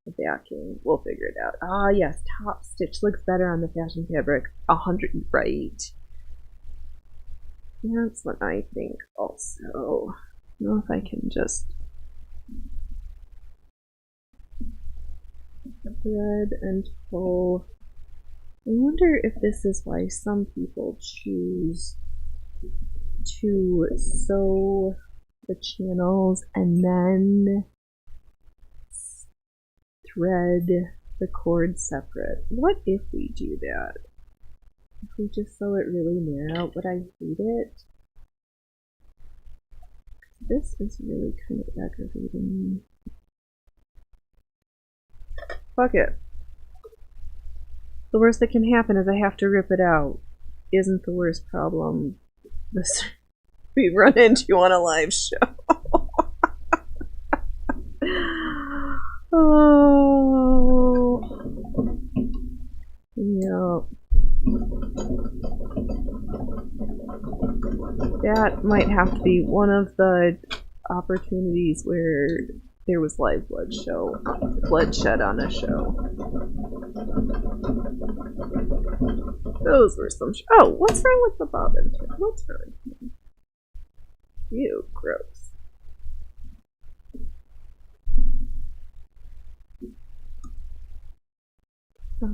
the backing. We'll figure it out. Ah, yes, top stitch looks better on the fashion fabric. 100 right. That's what I think also. I don't know if I can just thread and pull. I wonder if this is why some people choose to sew the channels and then thread the cord separate. What if we do that? If we just sew it really narrow, would I hate it? This is really kind of aggravating me. Fuck it. The worst that can happen is I have to rip it out. Isn't the worst problem this we run into on a live show. that might have to be one of the opportunities where there was live bloodshed on a show. Those were some. Oh, what's wrong with the bobbin? What's wrong? Ew, gross. Look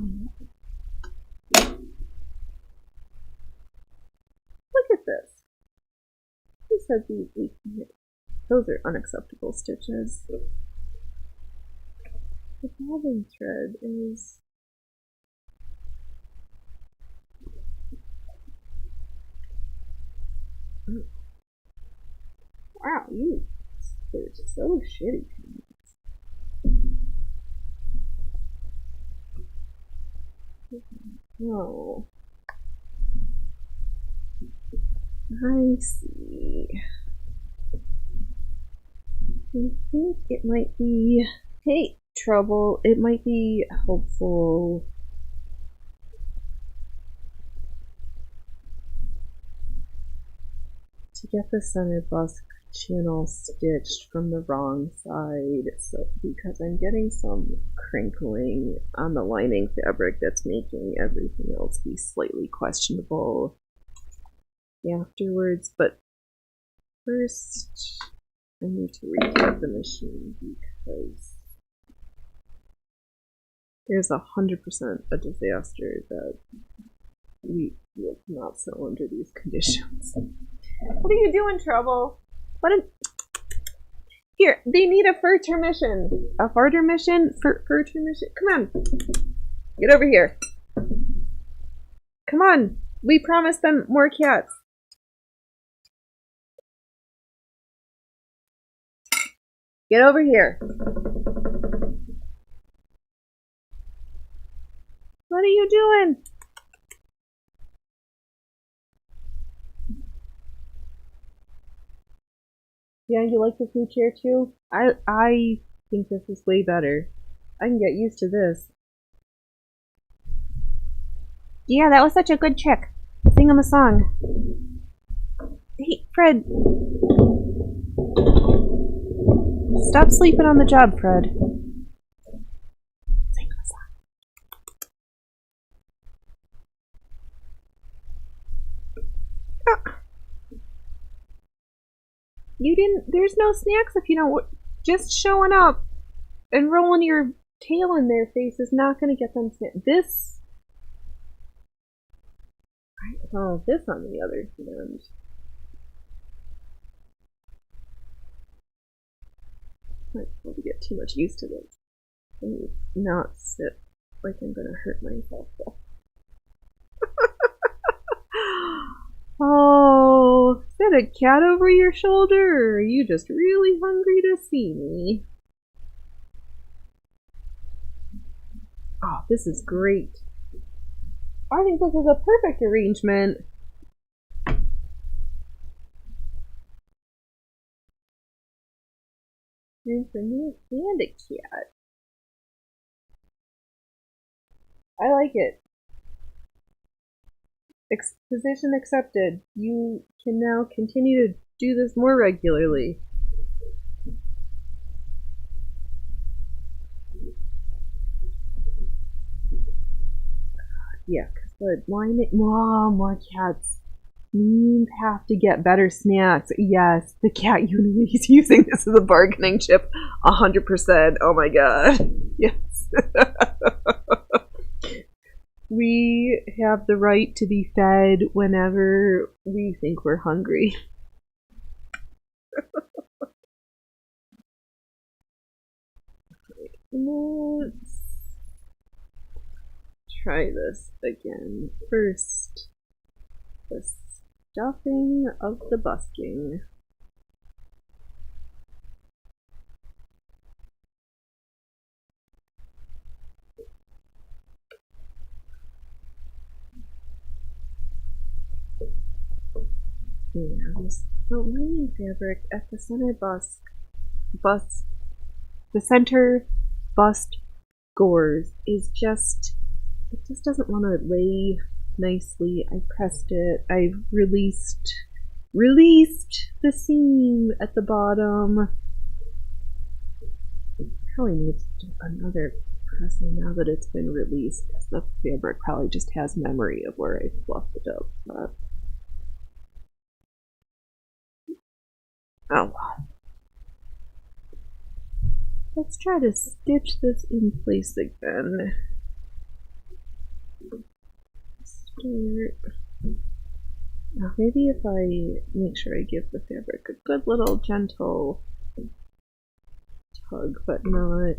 at this. Who said we can hit? Those are unacceptable stitches. The bobbin thread is. Wow, you are so shitty. Oh. I see. I think it might be. Hey, Trouble, it might be helpful. To get the center bust channel stitched from the wrong side, so because I'm getting some crinkling on the lining fabric that's making everything else be slightly questionable afterwards. But first I need to recap the machine because there's 100% a disaster that we will not sew under these conditions. What are you doing, Trouble? Here, they need a fur intermission. A fur intermission? Fur intermission? Come on. Get over here. Come on. We promised them more cats. Get over here. What are you doing? Yeah, you like this new chair too? I think this is way better. I can get used to this. Yeah, that was such a good trick. Sing him a song. Hey, Fred. Stop sleeping on the job, Fred. Sing him a song. Ah. You didn't. There's no snacks if you don't. Just showing up and rolling your tail in their face is not going to get them snacks. This. Oh, this on the other hand. I might probably get too much used to this. I need to not sit like I'm going to hurt myself though. Oh, is that a cat over your shoulder, or are you just really hungry to see me? Oh, this is great. I think this is a perfect arrangement. Room for me and a cat. I like it. Position accepted. You can now continue to do this more regularly. Yeah, because the lining. More cats. You have to get better snacks. Yes, the cat unit is using this as a bargaining chip. 100%. Oh my god. Yes. We have the right to be fed whenever we think we're hungry. Let's try this again. First, the stuffing of the busking. Yeah, the lining fabric at the center the center bust gores is just, it just doesn't want to lay nicely. I pressed it, I've released released the seam at the bottom. Probably needs to do another pressing now that it's been released, because the fabric probably just has memory of where I fluffed it up. But oh well. Let's try to stitch this in place again. Start. Now maybe if I make sure I give the fabric a good little gentle tug, but not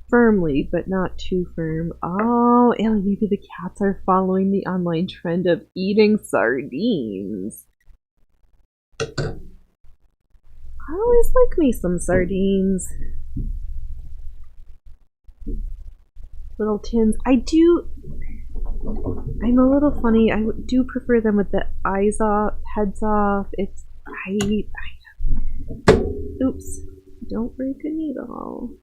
firmly, but not too firm. Oh, and maybe the cats are following the online trend of eating sardines. I always like me some sardines. Little tins. I'm a little funny. I do prefer them with the eyes off, heads off. Oops. Don't break a needle.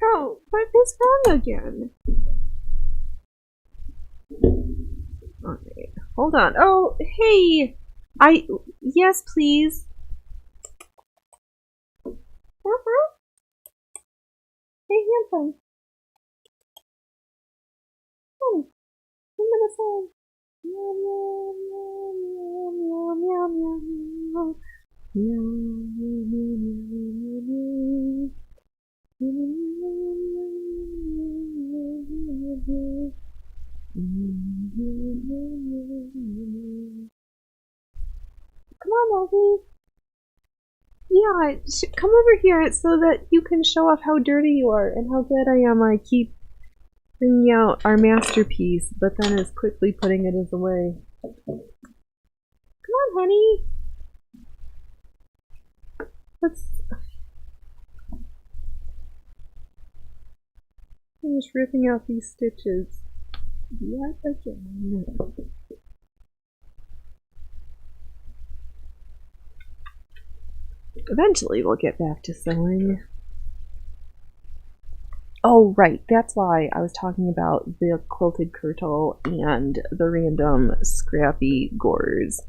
Oh, what is wrong again? Alright, hold on. Oh, hey! Yes, please. Hey, handsome. Oh, I'm gonna say meow meow meow meow meow meow meow. Come on, Mosey. Yeah, come over here so that you can show off how dirty you are and how good I am. I keep bringing out our masterpiece, but then is quickly putting it away. Come on, honey. I'm just ripping out these stitches yet again. Eventually we'll get back to sewing. Oh, right, that's why I was talking about the quilted kirtle and the random scrappy gores.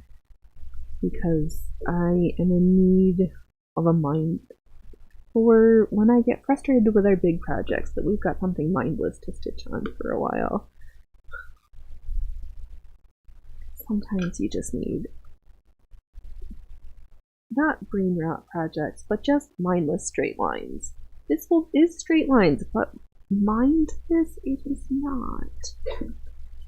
Because I am in need of a mind for when I get frustrated with our big projects, that we've got something mindless to stitch on for a while. Sometimes you just need not brain rot projects, but just mindless straight lines. This is straight lines, but mindless it is not.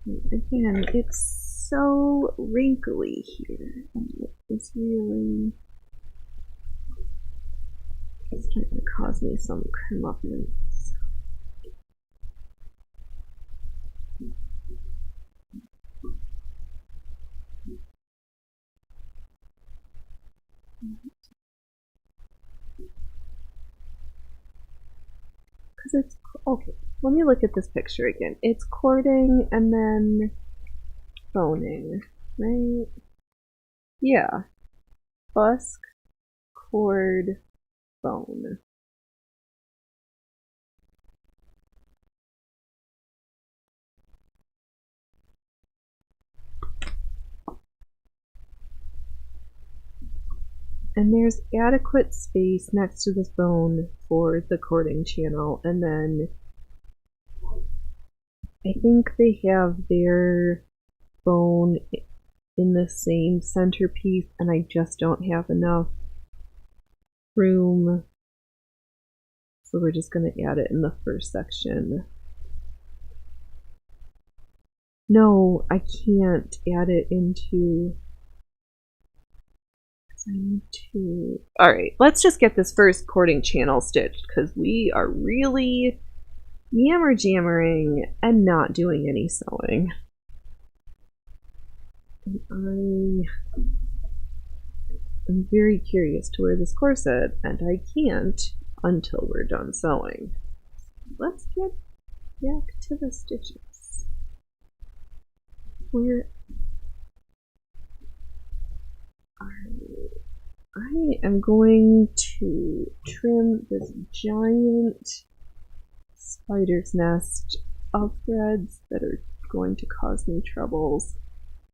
Again, it's so wrinkly here, and it's really starting to cause me some comeuppance. Because it's okay. Let me look at this picture again. It's cording and then boning, right? Yeah. Busk, cord, bone. And there's adequate space next to this bone for the cording channel, and then I think they have their bone in the same centerpiece, and I just don't have enough room, so we're just going to add it in the first section. No, I can't add it into... I need to... Alright, let's just get this first cording channel stitched, because we are really yammer-jammering and not doing any sewing. And I'm very curious to wear this corset, and I can't until we're done sewing. Let's get back to the stitches. Where are we? I am going to trim this giant spider's nest of threads that are going to cause me troubles.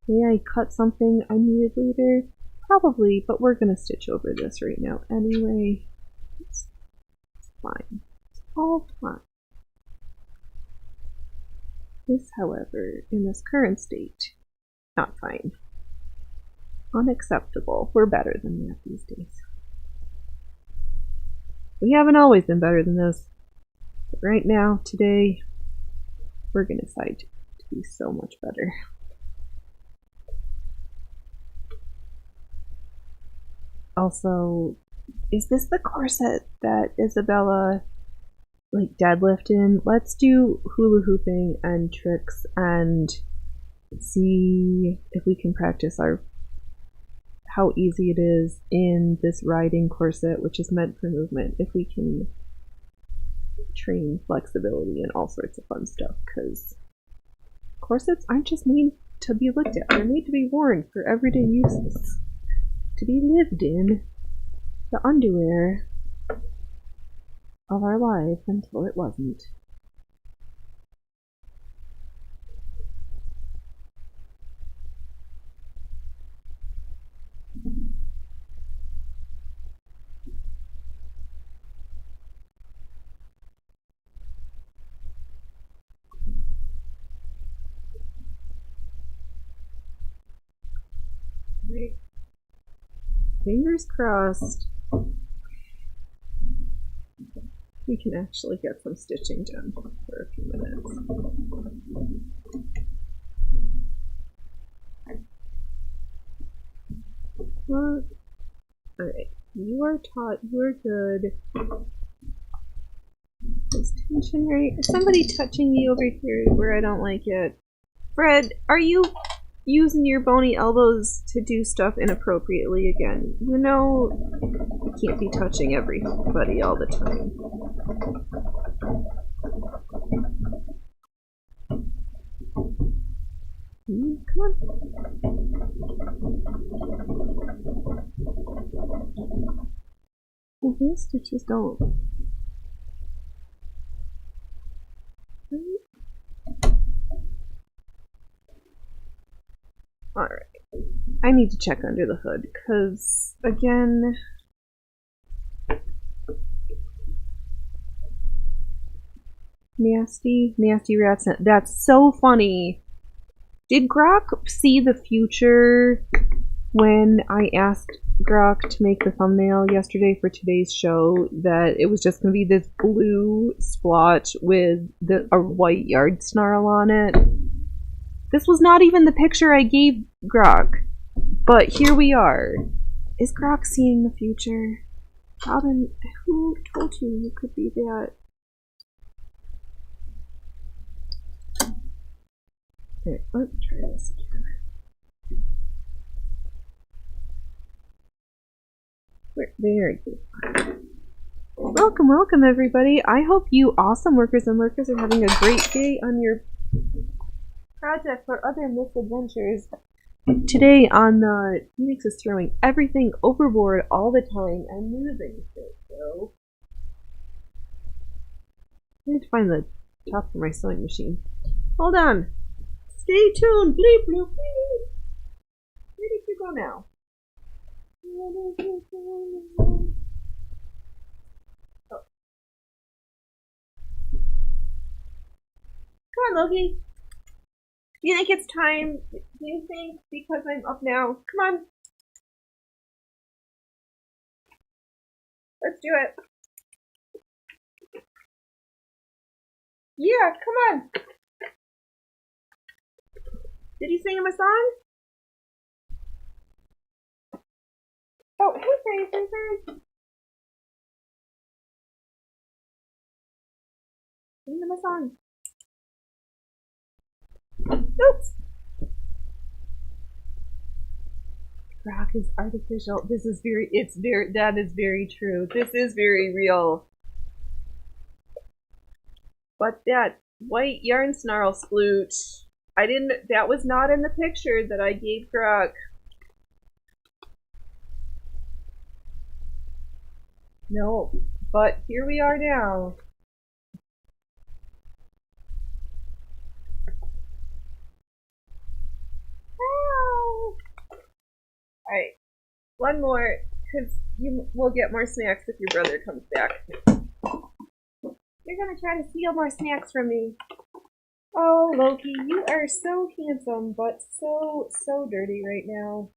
May I cut something I needed later? Probably, but we're gonna stitch over this right now anyway. It's fine. It's all fine. This, however, in this current state, not fine. Unacceptable. We're better than that these days. We haven't always been better than this. But right now, today, we're gonna decide to be so much better. Also, is this the corset that Isabella like deadlift in? Let's do hula hooping and tricks and see if we can practice how easy it is in this riding corset, which is meant for movement, if we can train flexibility and all sorts of fun stuff, because corsets aren't just made to be looked at, they're made to be worn for everyday uses, to be lived in, the underwear of our life until it wasn't. Right. Fingers crossed we can actually get some stitching done for a few minutes. Well, alright, you are taut, you are good. Is tension right? Is somebody touching me over here where I don't like it? Fred, are you using your bony elbows to do stuff inappropriately again? You know, you can't be touching everybody all the time. Come on. Well, those stitches don't. Alright. I need to check under the hood, because, again, nasty rats. That's so funny. Did Grok see the future when I asked Grok to make the thumbnail yesterday for today's show that it was just going to be this blue splotch with a white yard snarl on it? This was not even the picture I gave Grok, but here we are. Is Grok seeing the future? Robin, who told you you could be that? Okay, let's try this again. Very good. Welcome everybody. I hope you awesome workers and lurkers are having a great day on your project or other misadventures. Today on Phoenix is throwing everything overboard all the time and losing shit, so I need to find the top for my sewing machine. Hold on. Stay tuned. Bleep bloop bleep. Where did you go now? Oh. Come on, Loki. Do you think it's time? Do you think because I'm up now? Come on. Let's do it. Yeah, come on. Did you sing him a song? Oh, hey, Fraser. Sing him a song. Oops. rock is artificial. This is that is very true. This is very real. But that white yarn snarl sploot, that was not in the picture that I gave Grok. No, but here we are now. Alright, one more, because you will get more snacks if your brother comes back. You're gonna try to steal more snacks from me. Oh, Loki, you are so handsome, but so dirty right now.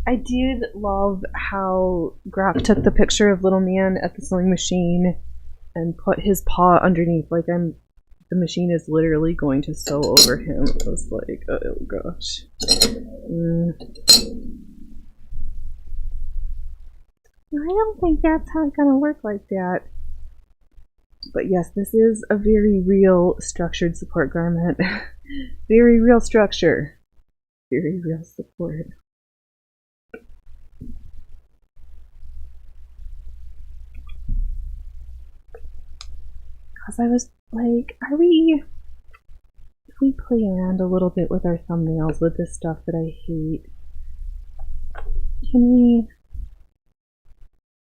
I did love how Grok took the picture of Little Man at the sewing machine and put his paw underneath, like the machine is literally going to sew over him. I was like, oh gosh. I don't think that's how it's gonna work like that. But yes, this is a very real structured support garment. Very real structure. Very real support. Because I was like, if we play around a little bit with our thumbnails with this stuff that I hate, can we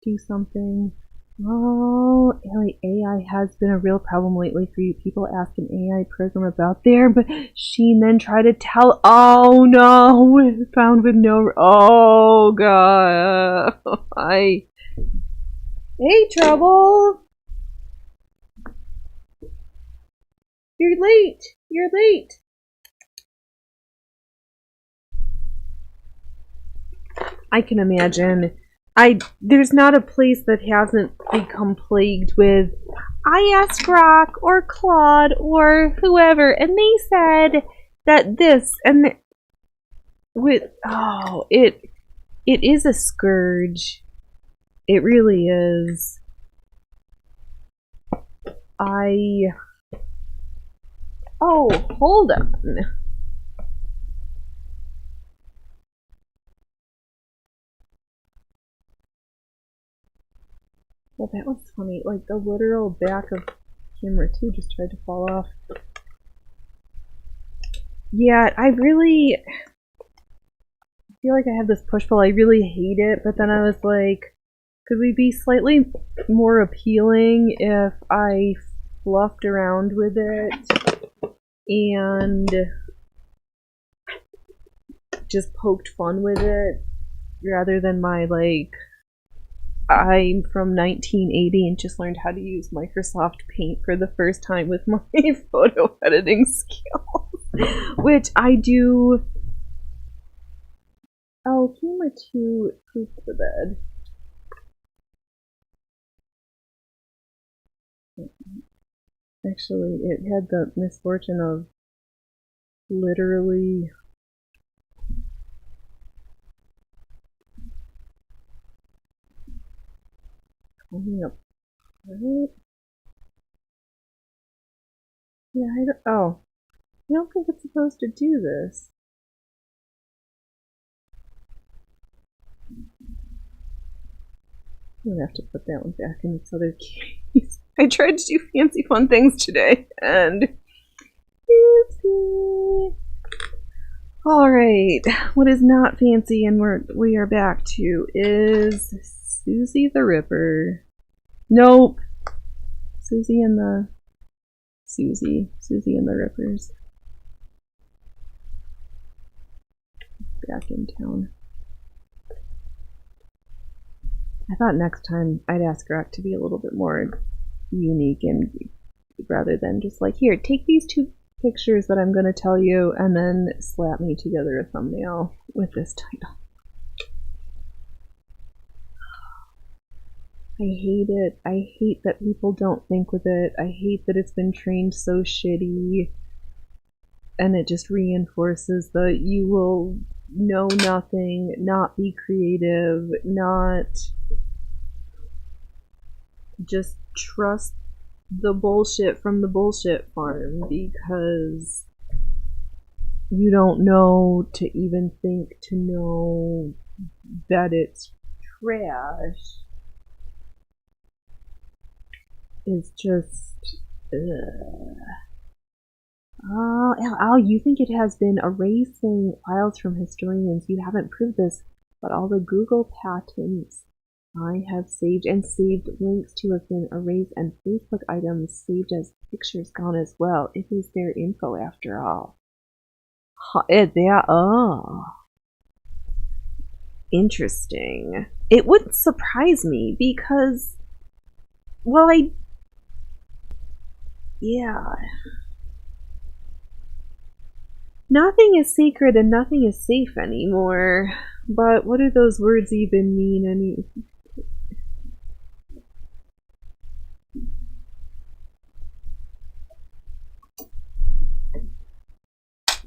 do something? Oh, AI has been a real problem lately for you. People ask an AI program about their machine, then try to tell. Oh no, found with no. Oh god. Hey, Trouble. You're late. You're late. I can imagine. There's not a place that hasn't become plagued with, I asked Grok or Claude or whoever, and they said that this and it is a scourge. It really is. Oh, hold on. Well, that was funny. Like, the literal back of camera 2 just tried to fall off. Yeah, I feel like I have this push-pull. I really hate it, but then I was like, could we be slightly more appealing if I fluffed around with it and just poked fun with it rather than my, like, I'm from 1980 and just learned how to use Microsoft Paint for the first time with my photo editing skills, which I do. Oh, camera 2 pooped the bed. Actually, it had the misfortune of literally coming up. Right? Yeah, I don't think it's supposed to do this. I'm gonna have to put that one back in its other case. I tried to do fancy fun things today, and oopsie. Alright, what is not fancy and we are back to is Susie the Ripper. Nope. Susie and the Rippers. Back in town. I thought next time I'd ask Grok to be a little bit more unique and rather than just like, here, take these 2 pictures that I'm going to tell you and then slap me together a thumbnail with this title. I hate it. I hate that people don't think with it. I hate that it's been trained so shitty and it just reinforces the you will know nothing, not be creative, not just trust the bullshit from the bullshit farm, because you don't know to even think to know that it's trash is just oh, you think it has been erasing files from historians. You haven't proved this, but all the Google patents I have saved links to have been erased, and Facebook items saved as pictures gone as well. It is their info after all. Interesting. It wouldn't surprise me because, well, yeah. Nothing is sacred and nothing is safe anymore. But what do those words even mean?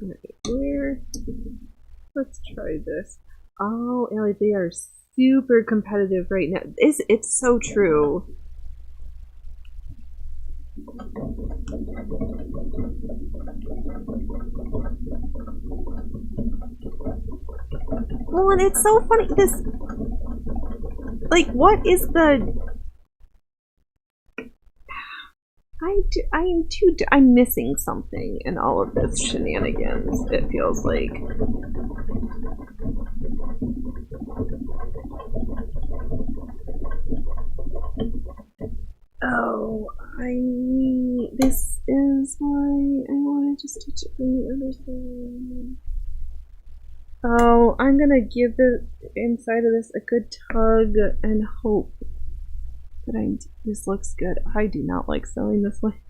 Alright, where? Let's try this. Oh, Ellie, they are super competitive right now. It's so true. Well, and it's so funny, this, like, what is the, I'm missing something in all of this shenanigans, it feels like. Oh, this is why I want to just touch it from the other side. Oh, I'm gonna give the inside of this a good tug and hope that this looks good. I do not like sewing this way.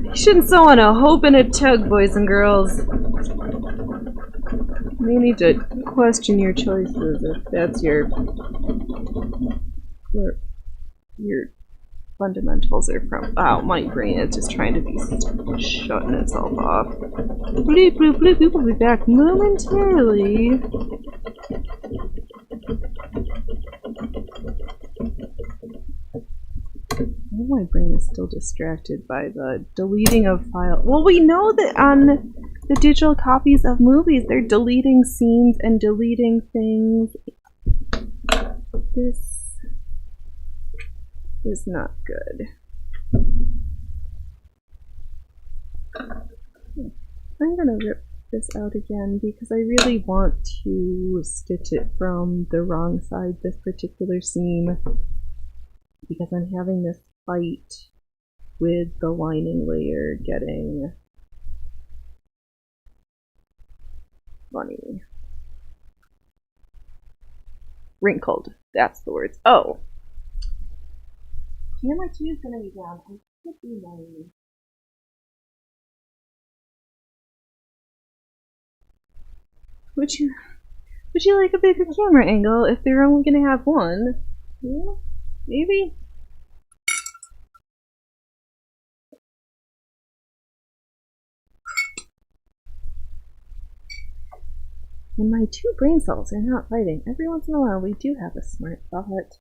You shouldn't sew on a hope and a tug, boys and girls. You may need to question your choices if that's your fundamentals are from. Oh, my brain is just trying to be shutting itself off. Bleep, bloop, bloop, we will be back momentarily. Oh, my brain is still distracted by the deleting of files. Well, we know that on the digital copies of movies, they're deleting scenes and deleting things. This is not good. I'm gonna rip this out again because I really want to stitch it from the wrong side, this particular seam, because I'm having this fight with the lining layer getting funny. Wrinkled, that's the words. Oh! Camera 2 is gonna be down. I could be lying. Would you like a bigger camera angle if they're only gonna have one? Yeah, maybe. When my two brain cells are not fighting, every once in a while we do have a smart thought.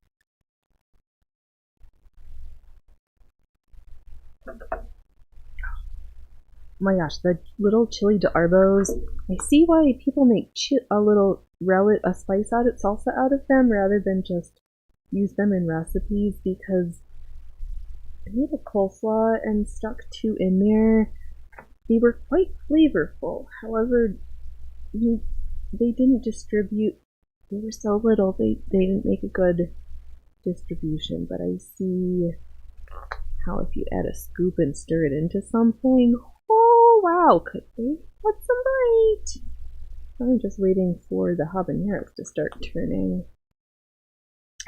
Oh my gosh, the little chili d'arbos. I see why people make a spice out of salsa out of them rather than just use them in recipes, because I made a coleslaw and stuck two in there. They were quite flavorful. However, they didn't distribute. They were so little, they didn't make a good distribution. But I see how if you add a scoop and stir it into something, oh wow, could they put some bite? I'm just waiting for the habaneros to start turning.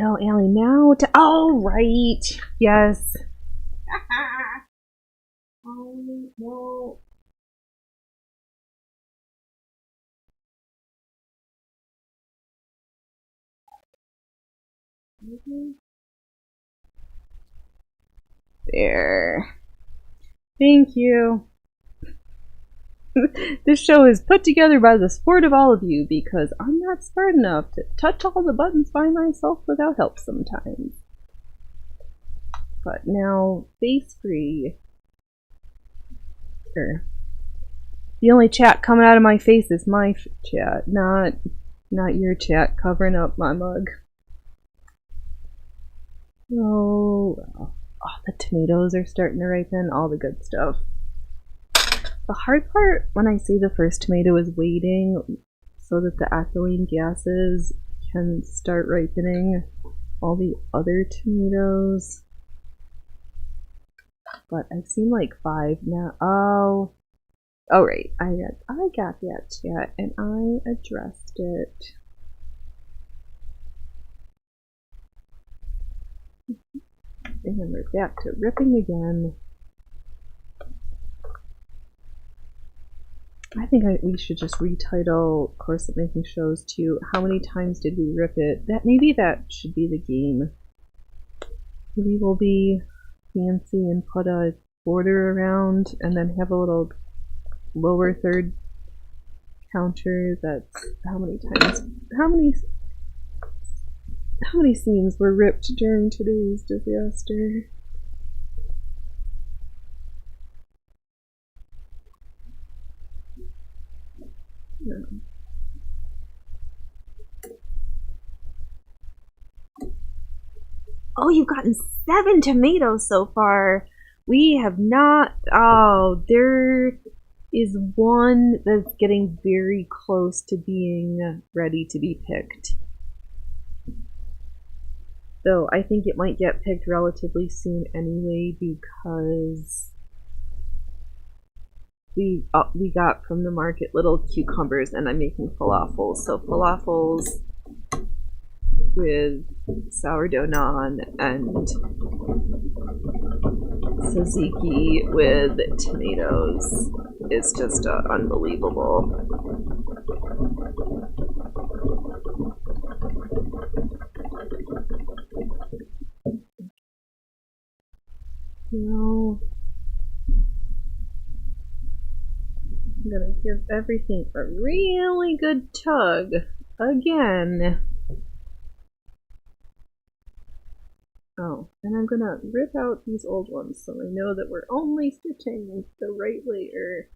Oh, Allie, now to. Oh, right. Yes. Oh, no. There. Thank you. This show is put together by the support of all of you, because I'm not smart enough to touch all the buttons by myself without help sometimes. But now, face free. The only chat coming out of my face is my chat, not your chat covering up my mug. Oh, well. Oh, the tomatoes are starting to ripen, all the good stuff. The hard part when I say the first tomato is waiting so that the ethylene gases can start ripening all the other tomatoes. But I've seen like 5 now. Oh, right. I got that chat and I addressed it. And then we're back to ripping again. I think we should just retitle Corset Making Shows to How Many Times Did We Rip It? Maybe that should be the game. Maybe we'll be fancy and put a border around and then have a little lower third counter that's how many scenes were ripped during today's disaster. No. Oh, you've gotten 7 tomatoes so far. We have not. Oh, there is one that's getting very close to being ready to be picked. Though I think it might get picked relatively soon anyway because we got from the market little cucumbers and I'm making falafels. So falafels with sourdough naan and tzatziki with tomatoes is just unbelievable. No. I'm gonna give everything a really good tug again. Oh, and I'm gonna rip out these old ones so I know that we're only stitching the right layer.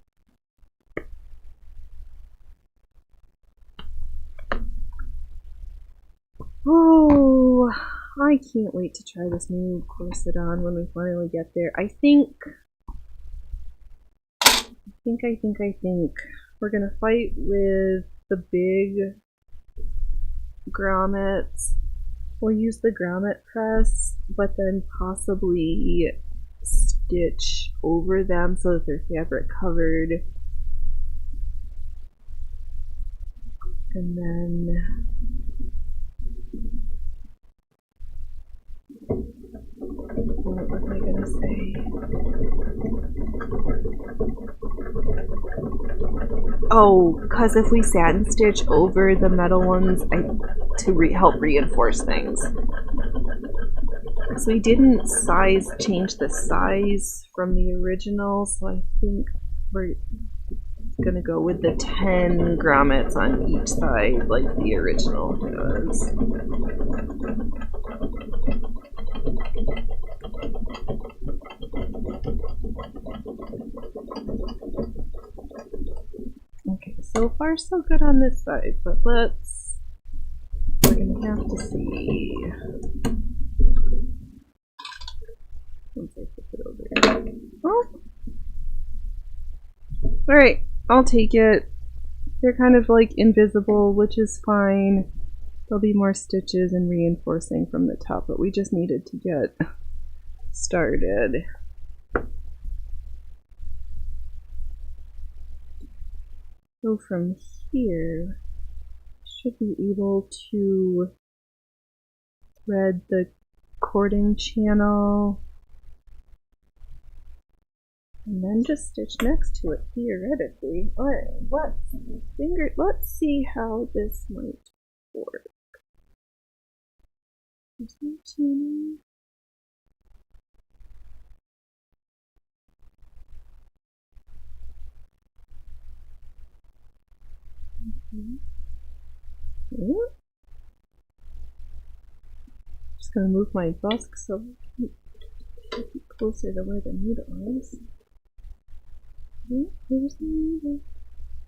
Oh, I can't wait to try this new corset on when we finally get there. I think we're gonna fight with the big grommets. We'll use the grommet press, but then possibly stitch over them so that they're fabric covered. And then what was I gonna say? Oh, because if we satin stitch over the metal ones to help reinforce things. Because we didn't change the size from the original, so I think we're gonna go with the 10 grommets on each side like the original does. Okay, so far so good on this side, but we're gonna have to see. Once I flip it over. Oh. Alright, I'll take it. They're kind of like invisible, which is fine. There'll be more stitches and reinforcing from the top, but we just needed to get started. So from here, should be able to thread the cording channel and then just stitch next to it theoretically. Alright, let's see how this might work. Just gonna move my busk so closer to where the needle is. Here's the needle.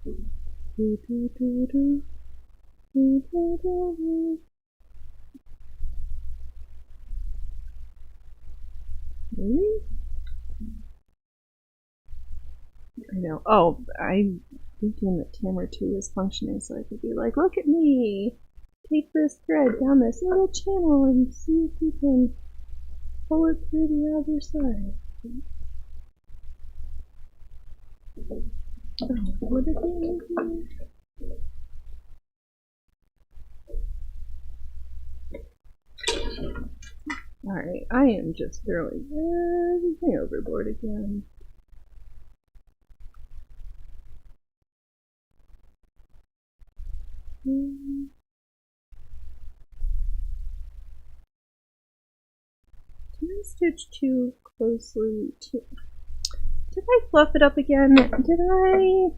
Do, do, do, do. Do, do, do, do. Really? I know. Oh, I'm thinking that Tamara 2 is functioning, so I could be like, look at me! Take this thread down this little channel and see if you can pull it through the other side. Oh, what are they doing? Alright, I am just throwing everything overboard again. Did I stitch too closely to... Did I fluff it up again? Did I?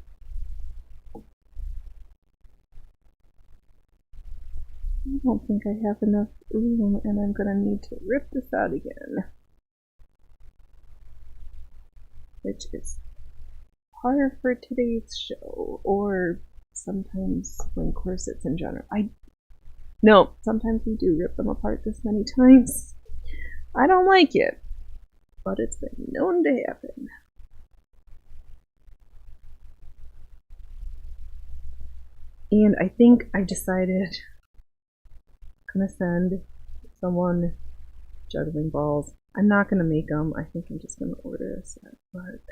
I don't think I have enough room, and I'm gonna need to rip this out again. Which is par for today's show, or sometimes when corsets in general. No, sometimes we do rip them apart this many times. I don't like it, but it's been known to happen. And I think I decided I'm gonna send someone juggling balls. I'm not gonna make them. I think I'm just gonna order a set, but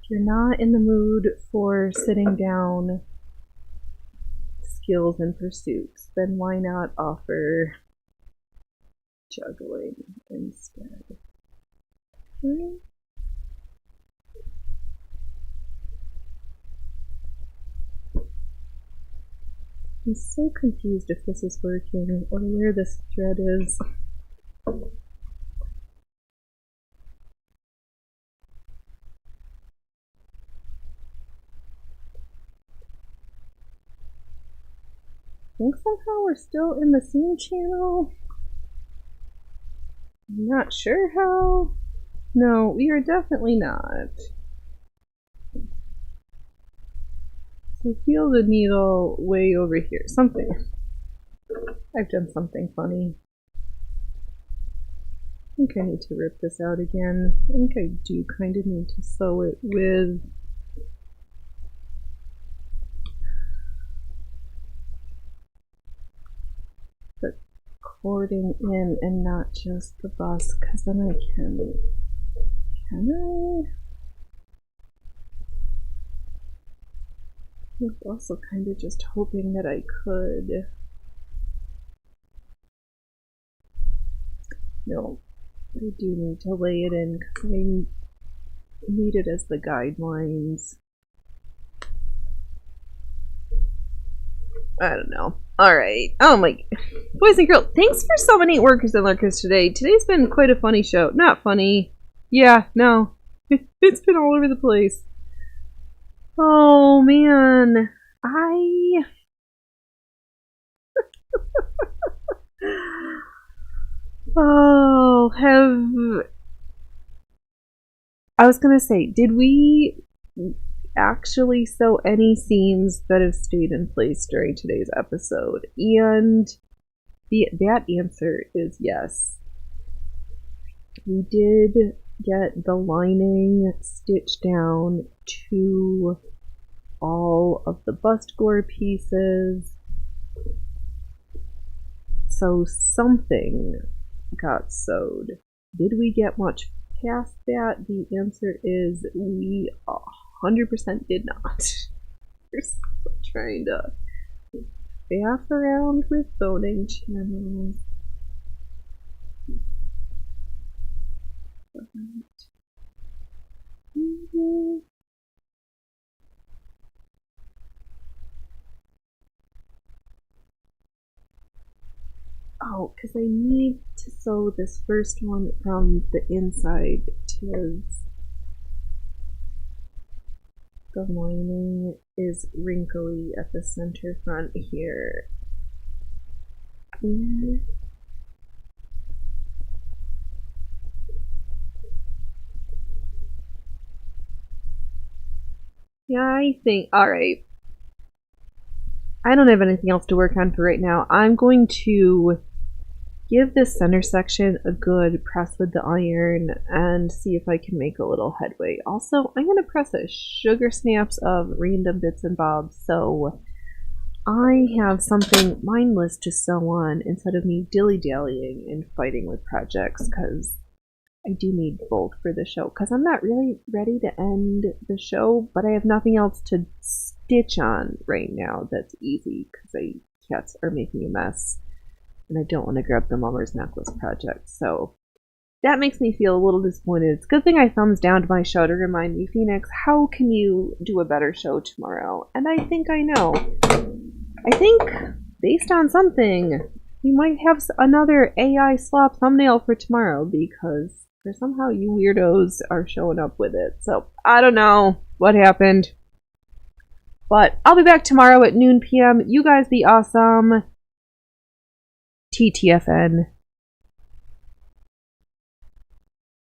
if you're not in the mood for sitting down skills and pursuits, then why not offer juggling instead? Okay. I'm so confused if this is working or where this thread is. I think somehow we're still in the same channel. I'm not sure how. No, we are definitely not. So feel the needle way over here. Something. I've done something funny. I think I need to rip this out again. I think I do kind of need to sew it with the cording in and not just the bust, because then I can I? I was also kind of just hoping that I could. No, I do need to lay it in because I need it as the guidelines. I don't know. Alright. Oh my. Boys and girls, thanks for so many workers and lurkers today. Today's been quite a funny show. Not funny. Yeah, no. It's been all over the place. Oh man. I was gonna say, did we actually sew any seams that have stayed in place during today's episode? And that answer is yes. We did get the lining stitched down to all of the bust gore pieces. So something got sewed. Did we get much past that? The answer is we 100% did not. We're still trying to faff around with boning channels. Oh, because I need to sew this first one from the inside because the lining is wrinkly at the center front here. And Yeah, I think, alright. I don't have anything else to work on for right now. I'm going to give this center section a good press with the iron and see if I can make a little headway. Also, I'm going to press a sugar snaps of random bits and bobs so I have something mindless to sew on instead of me dilly-dallying and fighting with projects, because I do need both for the show, because I'm not really ready to end the show, but I have nothing else to stitch on right now that's easy, because the cats are making a mess, and I don't want to grab the Mummer's Necklace project, so that makes me feel a little disappointed. It's a good thing I thumbs down to my show to remind me, Phoenix, how can you do a better show tomorrow? And I think I know. I think, based on something, we might have another AI slop thumbnail for tomorrow, because somehow you weirdos are showing up with it. So, I don't know what happened. But I'll be back tomorrow at noon p.m. You guys be awesome. TTFN.